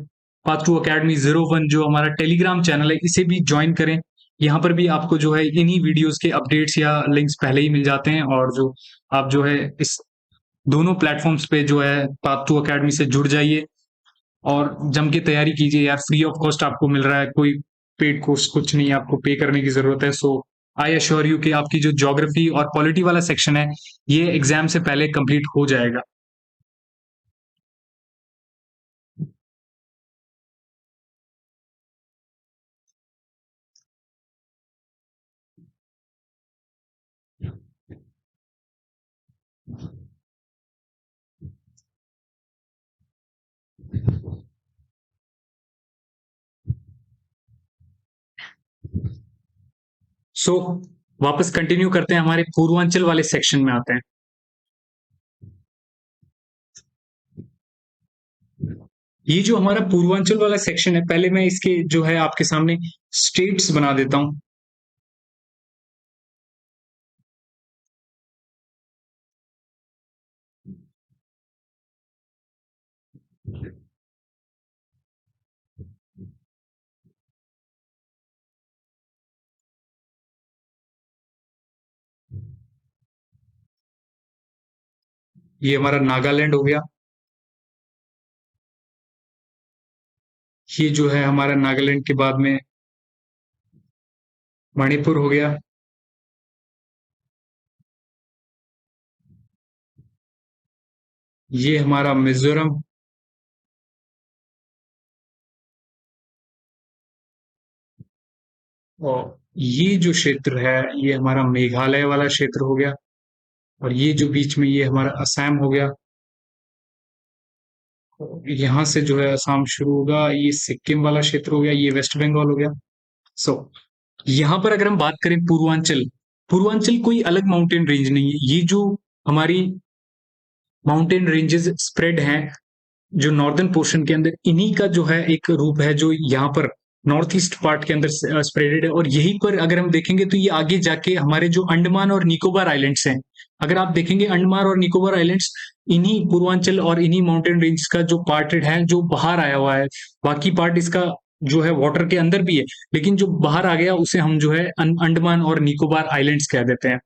पाथ टू अकेडमी 01 जो हमारा टेलीग्राम चैनल है, इसे भी ज्वाइन करें। यहाँ पर भी आपको जो है इन्हीं वीडियोस के अपडेट्स या लिंक्स पहले ही मिल जाते हैं। और जो आप जो है इस दोनों प्लेटफॉर्म्स पे जो है पाथ टू अकेडमी से जुड़ जाइए और जम के तैयारी कीजिए यार। फ्री ऑफ कॉस्ट आपको मिल रहा है, कोई पेड कोर्स कुछ नहीं है आपको पे करने की जरूरत है। सो आई अश्योर यू कि आपकी जो ज्योग्राफी और पॉलिटी वाला सेक्शन है, ये एग्जाम से पहले कंप्लीट हो जाएगा। सो वापस कंटिन्यू करते हैं, हमारे पूर्वांचल वाले सेक्शन में आते हैं। ये जो हमारा पूर्वांचल वाला सेक्शन है, पहले मैं इसके जो है आपके सामने स्टेट्स बना देता हूं। ये हमारा नागालैंड हो गया। ये जो है हमारा नागालैंड के बाद में मणिपुर हो गया। ये हमारा मिजोरम। और ये जो क्षेत्र है ये हमारा मेघालय वाला क्षेत्र हो गया, और ये जो बीच में ये हमारा असम हो गया। यहाँ से जो है असम शुरू होगा, ये सिक्किम वाला क्षेत्र हो गया, ये वेस्ट बंगाल हो गया। सो यहाँ पर अगर हम बात करें पूर्वांचल, पूर्वांचल कोई अलग माउंटेन रेंज नहीं है। ये जो हमारी माउंटेन रेंजेस स्प्रेड हैं जो नॉर्दर्न पोर्शन के अंदर, इन्हीं का जो है एक रूप है जो यहाँ पर नॉर्थ ईस्ट पार्ट के अंदर स्प्रेडेड है। और यहीं पर अगर हम देखेंगे तो ये आगे जाके हमारे जो अंडमान और निकोबार आइलैंड्स हैं, अगर आप देखेंगे अंडमान और निकोबार आइलैंड्स इन्हीं पूर्वांचल और इन्हीं माउंटेन रेंज का जो पार्ट है जो बाहर आया हुआ है। बाकी पार्ट इसका जो है वाटर के अंदर भी है, लेकिन जो बाहर आ गया उसे हम जो है अंडमान और निकोबार आइलैंड्स कह देते हैं।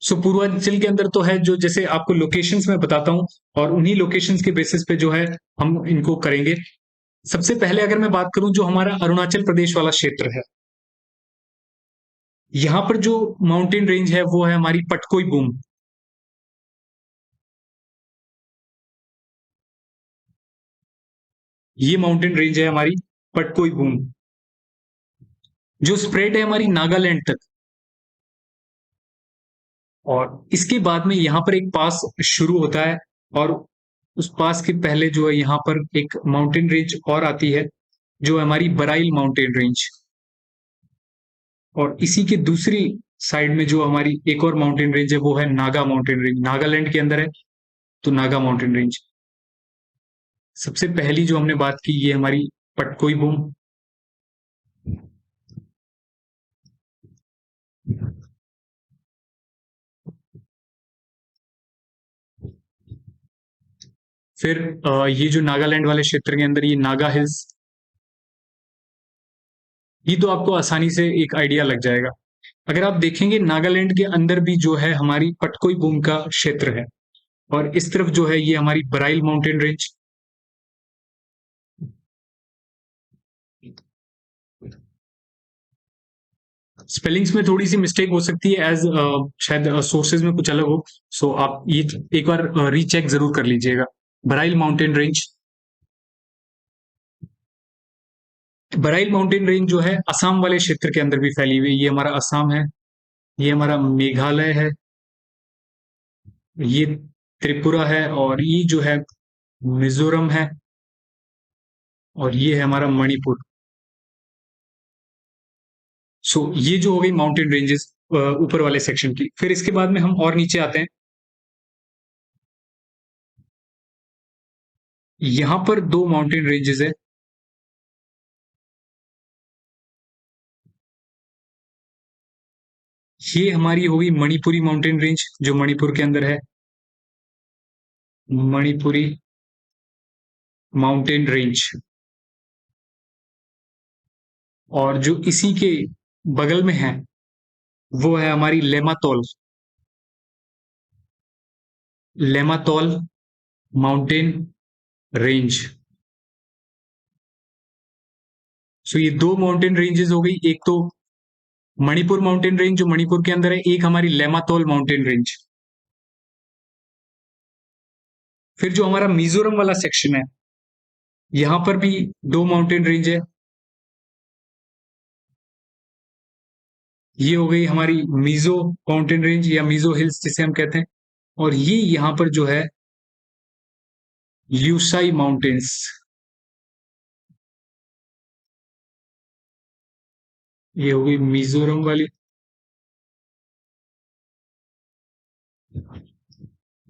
सो पूर्वांचल के अंदर तो है जो, जैसे आपको लोकेशंस में बताता हूँ और उन्हीं लोकेशंस के बेसिस पे जो है हम इनको करेंगे। सबसे पहले अगर मैं बात करूं जो हमारा अरुणाचल प्रदेश वाला क्षेत्र है, यहाँ पर जो माउंटेन रेंज है वो है हमारी पटकोई बूम। ये माउंटेन रेंज है हमारी पटकोई बूम, जो स्प्रेड है हमारी नागालैंड तक। और इसके बाद में यहाँ पर एक पास शुरू होता है, और उस पास के पहले जो है यहाँ पर एक माउंटेन रेंज और आती है जो है हमारी बराइल माउंटेन रेंज। और इसी के दूसरी साइड में जो हमारी एक और माउंटेन रेंज है वो है नागा माउंटेन रेंज, नागालैंड के अंदर है, तो नागा माउंटेन रेंज। सबसे पहली जो हमने बात की ये हमारी पटकोई बूम। फिर ये जो नागालैंड वाले क्षेत्र के अंदर ये नागा हिल्स, ये तो आपको आसानी से एक आइडिया लग जाएगा। अगर आप देखेंगे नागालैंड के अंदर भी जो है हमारी पटकोई बूम का क्षेत्र है, और इस तरफ जो है ये हमारी बराइल माउंटेन रेंज। स्पेलिंग्स में थोड़ी सी मिस्टेक हो सकती है, एज शायद सोर्सेज में कुछ अलग हो। सो आप ये एक बार रीचेक जरूर कर लीजिएगा। बराइल माउंटेन रेंज, बराइल माउंटेन रेंज जो है असम वाले क्षेत्र के अंदर भी फैली हुई है। ये हमारा असम है, ये हमारा मेघालय है, ये त्रिपुरा है, और ये जो है मिजोरम है, और ये है हमारा मणिपुर। सो ये जो हो गई माउंटेन रेंजेस ऊपर वाले सेक्शन की। फिर इसके बाद में हम और नीचे आते हैं। यहां पर दो माउंटेन रेंजेस है। ये हमारी होगी मणिपुरी माउंटेन रेंज जो मणिपुर के अंदर है, मणिपुरी माउंटेन रेंज। और जो इसी के बगल में है वो है हमारी लेमातोल, लेमातोल माउंटेन रेंज। सो ये दो माउंटेन रेंजेस हो गई, एक तो मणिपुर माउंटेन रेंज जो मणिपुर के अंदर है, एक हमारी लेमातोल माउंटेन रेंज। फिर जो हमारा मिजोरम वाला सेक्शन है, यहां पर भी दो माउंटेन रेंज है। ये हो गई हमारी मिजो माउंटेन रेंज या मिजो हिल्स जिसे हम कहते हैं, और ये यहां पर जो है ल्यूसाई माउंटेन्स। ये हो गई मिजोरम वाली,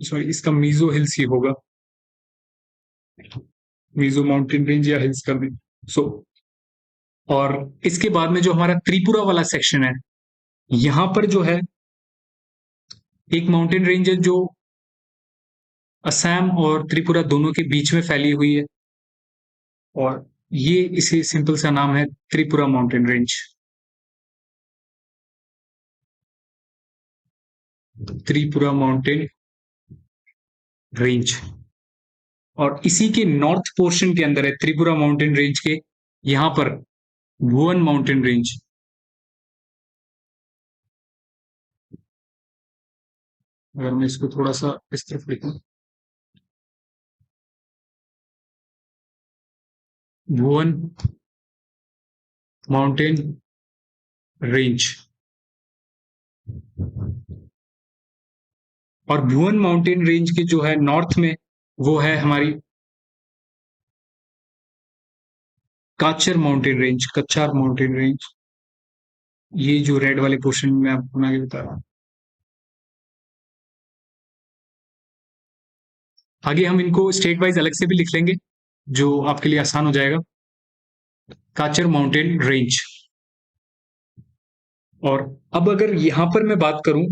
सॉरी इसका मिजो हिल्स ही होगा, मिजो माउंटेन रेंज या हिल्स का भी। सो और इसके बाद में जो हमारा त्रिपुरा वाला सेक्शन है, यहां पर जो है एक माउंटेन रेंज है जो असम और त्रिपुरा दोनों के बीच में फैली हुई है, और ये इसे सिंपल सा नाम है Tripura mountain range, Tripura mountain range. और इसी के नॉर्थ पोर्शन के अंदर है त्रिपुरा माउंटेन रेंज के, यहां पर भुवन माउंटेन रेंज। अगर मैं इसको थोड़ा सा इस तरफ लिखूं, भुवन माउंटेन रेंज। और भुवन माउंटेन रेंज के जो है नॉर्थ में वो है हमारी काचर माउंटेन रेंज, कच्छार माउंटेन रेंज। ये जो रेड वाले पोर्शन में मैं आपको आगे बता रहा हूँ। आगे हम इनको स्टेट वाइज अलग से भी लिख लेंगे जो आपके लिए आसान हो जाएगा। काचर माउंटेन रेंज। और अब अगर यहां पर मैं बात करूं,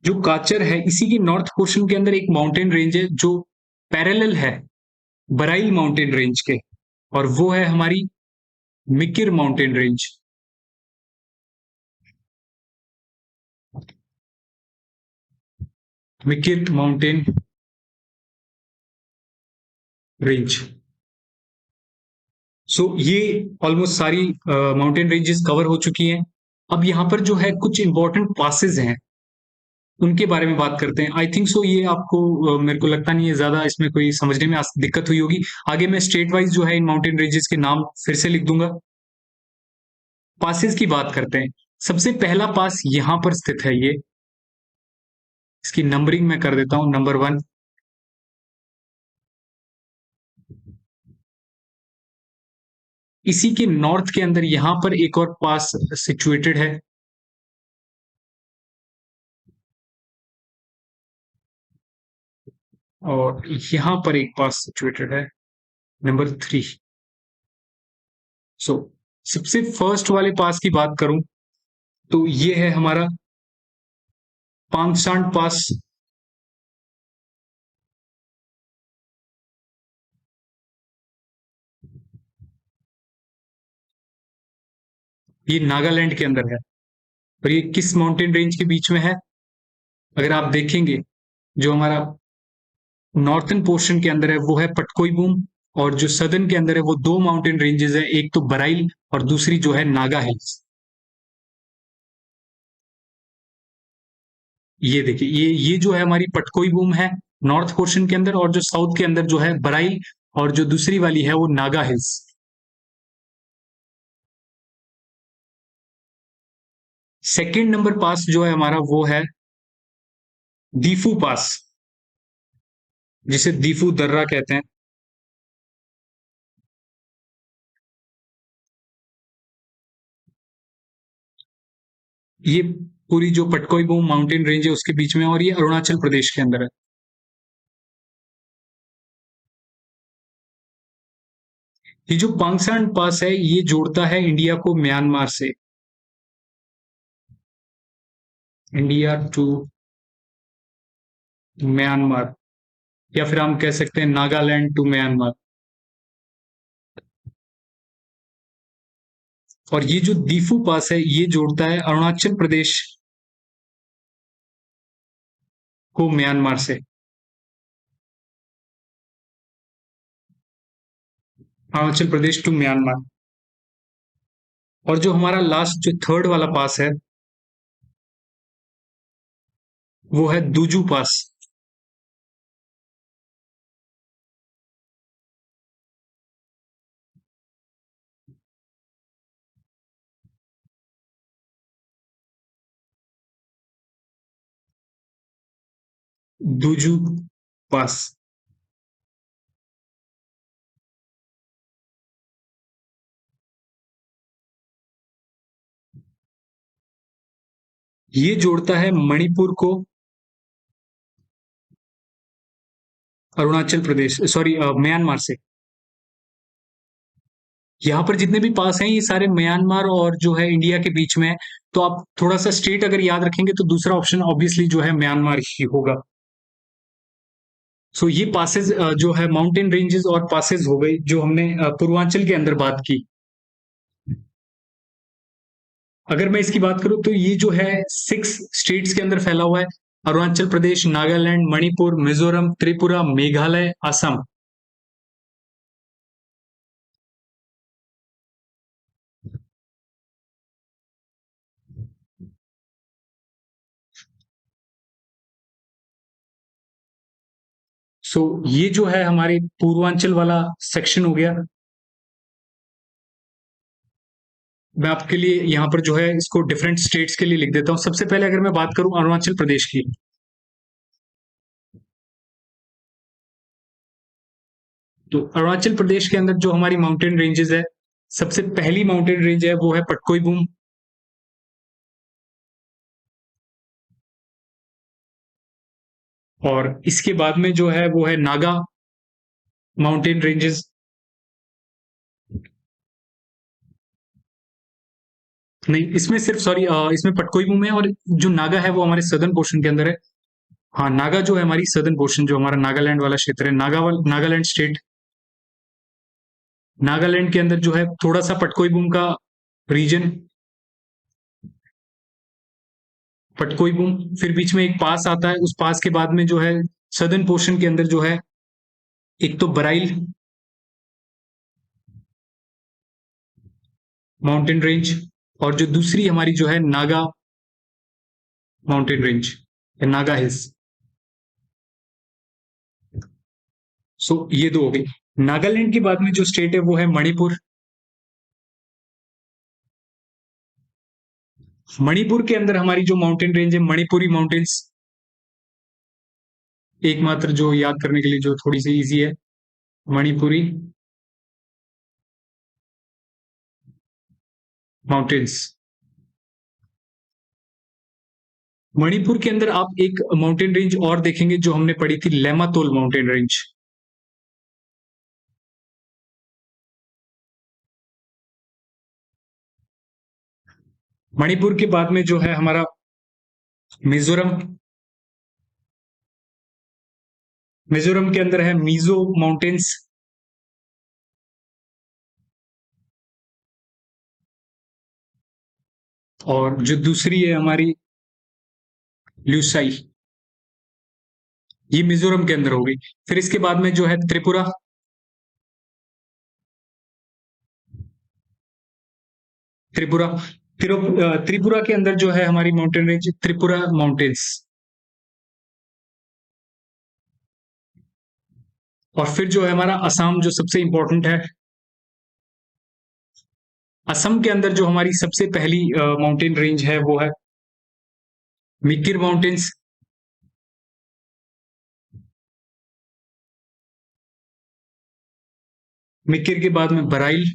जो काचर है इसी की नॉर्थ पोर्शन के अंदर एक माउंटेन रेंज है जो पैरेलल है बराइल माउंटेन रेंज के, और वो है हमारी Mikir mountain range. Mikir mountain range. ये ऑलमोस्ट सारी माउंटेन रेंजेस कवर हो चुकी हैं। अब यहाँ पर जो है कुछ इंपॉर्टेंट पासेस हैं, उनके बारे में बात करते हैं। आई थिंक सो ये आपको मेरे को लगता नहीं है ज्यादा इसमें कोई समझने में दिक्कत हुई होगी। आगे मैं स्टेट वाइज जो है इन माउंटेन रेंजेस के नाम फिर से लिख दूंगा। पासेस की बात करते हैं। सबसे पहला पास यहां पर स्थित है, ये इसकी नंबरिंग मैं कर देता हूं, नंबर 1। इसी के नॉर्थ के अंदर यहां पर एक और पास सिचुएटेड है, और यहां पर एक पास सिचुएटेड है, नंबर 3। सो सबसे फर्स्ट वाले पास की बात करूं तो ये है हमारा पांगसांड पास। ये नागालैंड के अंदर है, और ये किस माउंटेन रेंज के बीच में है? अगर आप देखेंगे, जो हमारा नॉर्थन पोर्शन के अंदर है वो है पटकोई बूम, और जो सदर्न के अंदर है वो दो माउंटेन रेंजेस है, एक तो बराइल और दूसरी जो है नागा हिल्स। ये देखिए, ये जो है हमारी पटकोई बूम है नॉर्थ पोर्शन के अंदर, और जो साउथ के अंदर जो है बराइल, और जो दूसरी वाली है वो नागा हिल्स। सेकेंड नंबर पास जो है हमारा वो है दीफू पास, जिसे दीफू दर्रा कहते हैं। ये पूरी जो पटकोई बूम माउंटेन रेंज है उसके बीच में, और ये अरुणाचल प्रदेश के अंदर है। ये जो पांगसांड पास है ये जोड़ता है इंडिया को म्यांमार से, इंडिया टू म्यांमार, या फिर हम कह सकते हैं नागालैंड टू म्यांमार। और ये जो दीफू पास है ये जोड़ता है अरुणाचल प्रदेश को म्यांमार से, अरुणाचल प्रदेश टू म्यांमार। और जो हमारा लास्ट जो थर्ड वाला पास है वो है दूजू पास। दूजू पास। ये जोड़ता है मणिपुर को अरुणाचल प्रदेश, सॉरी म्यांमार से। यहाँ पर जितने भी पास हैं ये सारे म्यांमार और जो है इंडिया के बीच में है। तो आप थोड़ा सा स्टेट अगर याद रखेंगे तो दूसरा ऑप्शन ऑब्वियसली जो है म्यांमार ही होगा। ये पासेस जो है माउंटेन रेंजेस और पासेस हो गई जो हमने पूर्वांचल के अंदर बात की। अगर मैं इसकी बात करूं तो ये जो है 6 स्टेट्स के अंदर फैला हुआ है, अरुणाचल प्रदेश, नागालैंड, मणिपुर, मिजोरम, त्रिपुरा, मेघालय, असम। ये जो है हमारे पूर्वांचल वाला सेक्शन हो गया। मैं आपके लिए यहाँ पर जो है इसको डिफरेंट स्टेट्स के लिए लिख देता हूँ। सबसे पहले अगर मैं बात करूँ अरुणाचल प्रदेश की, तो अरुणाचल प्रदेश के अंदर जो हमारी माउंटेन रेंजेस है, सबसे पहली माउंटेन रेंज है वो है पटकोई बूम। और इसके बाद में जो है वो है नागा माउंटेन रेंजेस। नहीं, इसमें सिर्फ सॉरी, इसमें पटकोई बूम है, और जो नागा है वो हमारे सदर्न पोर्शन के अंदर है। हाँ, नागा जो है हमारी सदर्न पोर्शन, जो हमारा नागालैंड वाला क्षेत्र है, नागालैंड स्टेट, नागालैंड के अंदर जो है थोड़ा सा पटकोई बूम का रीजन, पटकोई बूम। फिर बीच में एक पास आता है, उस पास के बाद में जो है सदर्न पोर्शन के अंदर जो है एक तो बराइल माउंटेन रेंज, और जो दूसरी हमारी जो है नागा माउंटेन रेंज या नागा हिल्स। सो ये दो हो गई। नागालैंड के बाद में जो स्टेट है वो है मणिपुर। मणिपुर के अंदर हमारी जो माउंटेन रेंज है मणिपुरी माउंटेन्स, एकमात्र जो याद करने के लिए जो थोड़ी सी इजी है, मणिपुरी माउंटेन्स। मणिपुर के अंदर आप एक माउंटेन रेंज और देखेंगे जो हमने पढ़ी थी, लेमातोल माउंटेन रेंज। मणिपुर के बाद में जो है हमारा मिजोरम। मिजोरम के अंदर है मीजो माउंटेन्स। और जो दूसरी है हमारी ल्यूसाई, ये मिजोरम के अंदर हो गई। फिर इसके बाद में जो है त्रिपुरा। त्रिपुरा त्रिपुरा के अंदर जो है हमारी माउंटेन रेंज त्रिपुरा माउंटेन्स। और फिर जो है हमारा असम, जो सबसे इंपॉर्टेंट है। असम के अंदर जो हमारी सबसे पहली माउंटेन रेंज है वो है मिकिर माउंटेन्स। मिकिर के बाद में बराइल,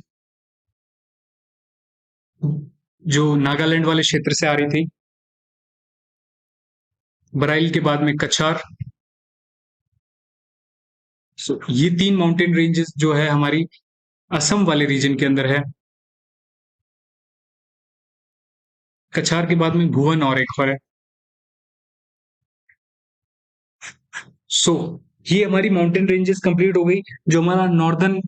जो नागालैंड वाले क्षेत्र से आ रही थी। बराइल के बाद में कछार। सो ये तीन माउंटेन रेंजेस जो है हमारी असम वाले रीजन के अंदर है। कछार के बाद में भुवन और एक और है। सो ये हमारी माउंटेन रेंजेस कंप्लीट हो गई। जो हमारा northern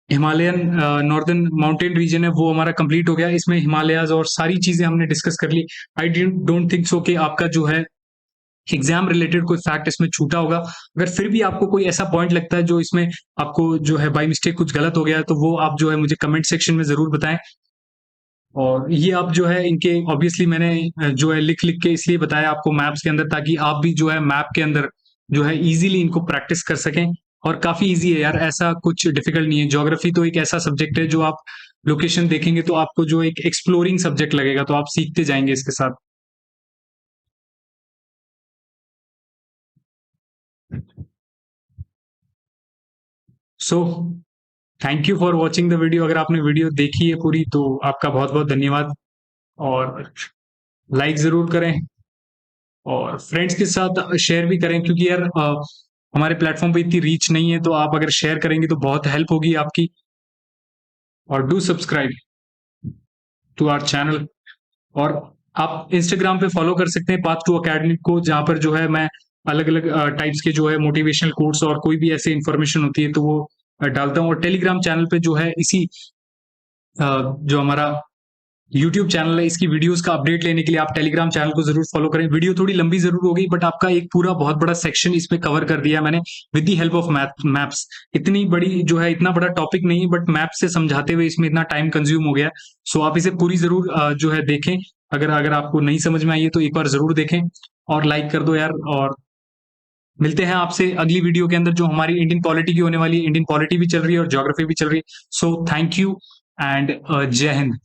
Himalayan northern mountain region है वो हमारा कंप्लीट हो गया। इसमें हिमालयाज और सारी चीजें हमने डिस्कस कर ली। आई डोंट थिंक सो कि आपका जो है एग्जाम रिलेटेड कोई फैक्ट इसमें छूटा होगा। अगर फिर भी आपको कोई ऐसा पॉइंट लगता है जो इसमें आपको जो है बाई मिस्टेक कुछ गलत हो गया है, तो वो आप जो है मुझे कमेंट सेक्शन में जरूर बताएं। और ये आप जो है इनके ऑब्वियसली मैंने जो है लिख लिख के इसलिए बताया आपको मैप्स के अंदर, ताकि आप भी जो है मैप के अंदर जो है इजीली इनको प्रैक्टिस कर सकें। और काफी इजी है यार, ऐसा कुछ डिफिकल्ट नहीं है। ज्योग्राफी तो एक ऐसा सब्जेक्ट है जो आप लोकेशन देखेंगे तो आपको जो एक एक्सप्लोरिंग सब्जेक्ट लगेगा, तो आप सीखते जाएंगे इसके साथ। So thank you for watching the video. अगर आपने वीडियो देखी है पूरी तो आपका बहुत बहुत धन्यवाद। और लाइक जरूर करें और फ्रेंड्स के साथ शेयर भी करें, क्योंकि यार हमारे प्लेटफॉर्म पे इतनी रीच नहीं है, तो आप अगर शेयर करेंगे तो बहुत हेल्प होगी आपकी। और do subscribe to our channel. और आप इंस्टाग्राम पे फॉलो कर सकते हैं पाथ टू अकेडमी को, जहाँ पर जो है मैं अलग अलग टाइप्स के जो है मोटिवेशनल कोर्स और कोई भी ऐसी इंफॉर्मेशन होती है तो वो डालता हूँ। और टेलीग्राम चैनल पे जो है इसी जो हमारा यूट्यूब चैनल है, इसकी वीडियोस का अपडेट लेने के लिए आप टेलीग्राम चैनल को जरूर फॉलो करें। वीडियो थोड़ी लंबी जरूर हो गई, बट आपका एक पूरा बहुत बड़ा सेक्शन इसमें कवर कर दिया मैंने with the help of maps. इतनी बड़ी जो है इतना बड़ा टॉपिक नहीं है, बट मैप से समझाते हुए इसमें इतना टाइम कंज्यूम हो गया। सो आप इसे पूरी जरूर जो है देखें। अगर अगर आपको नहीं समझ में आई है तो एक बार जरूर देखें और लाइक कर दो यार। और मिलते हैं आपसे अगली वीडियो के अंदर, जो हमारी इंडियन पॉलिटी की होने वाली है। इंडियन पॉलिटी भी चल रही है और ज्योग्राफी भी चल रही है। सो थैंक यू एंड जय हिंद।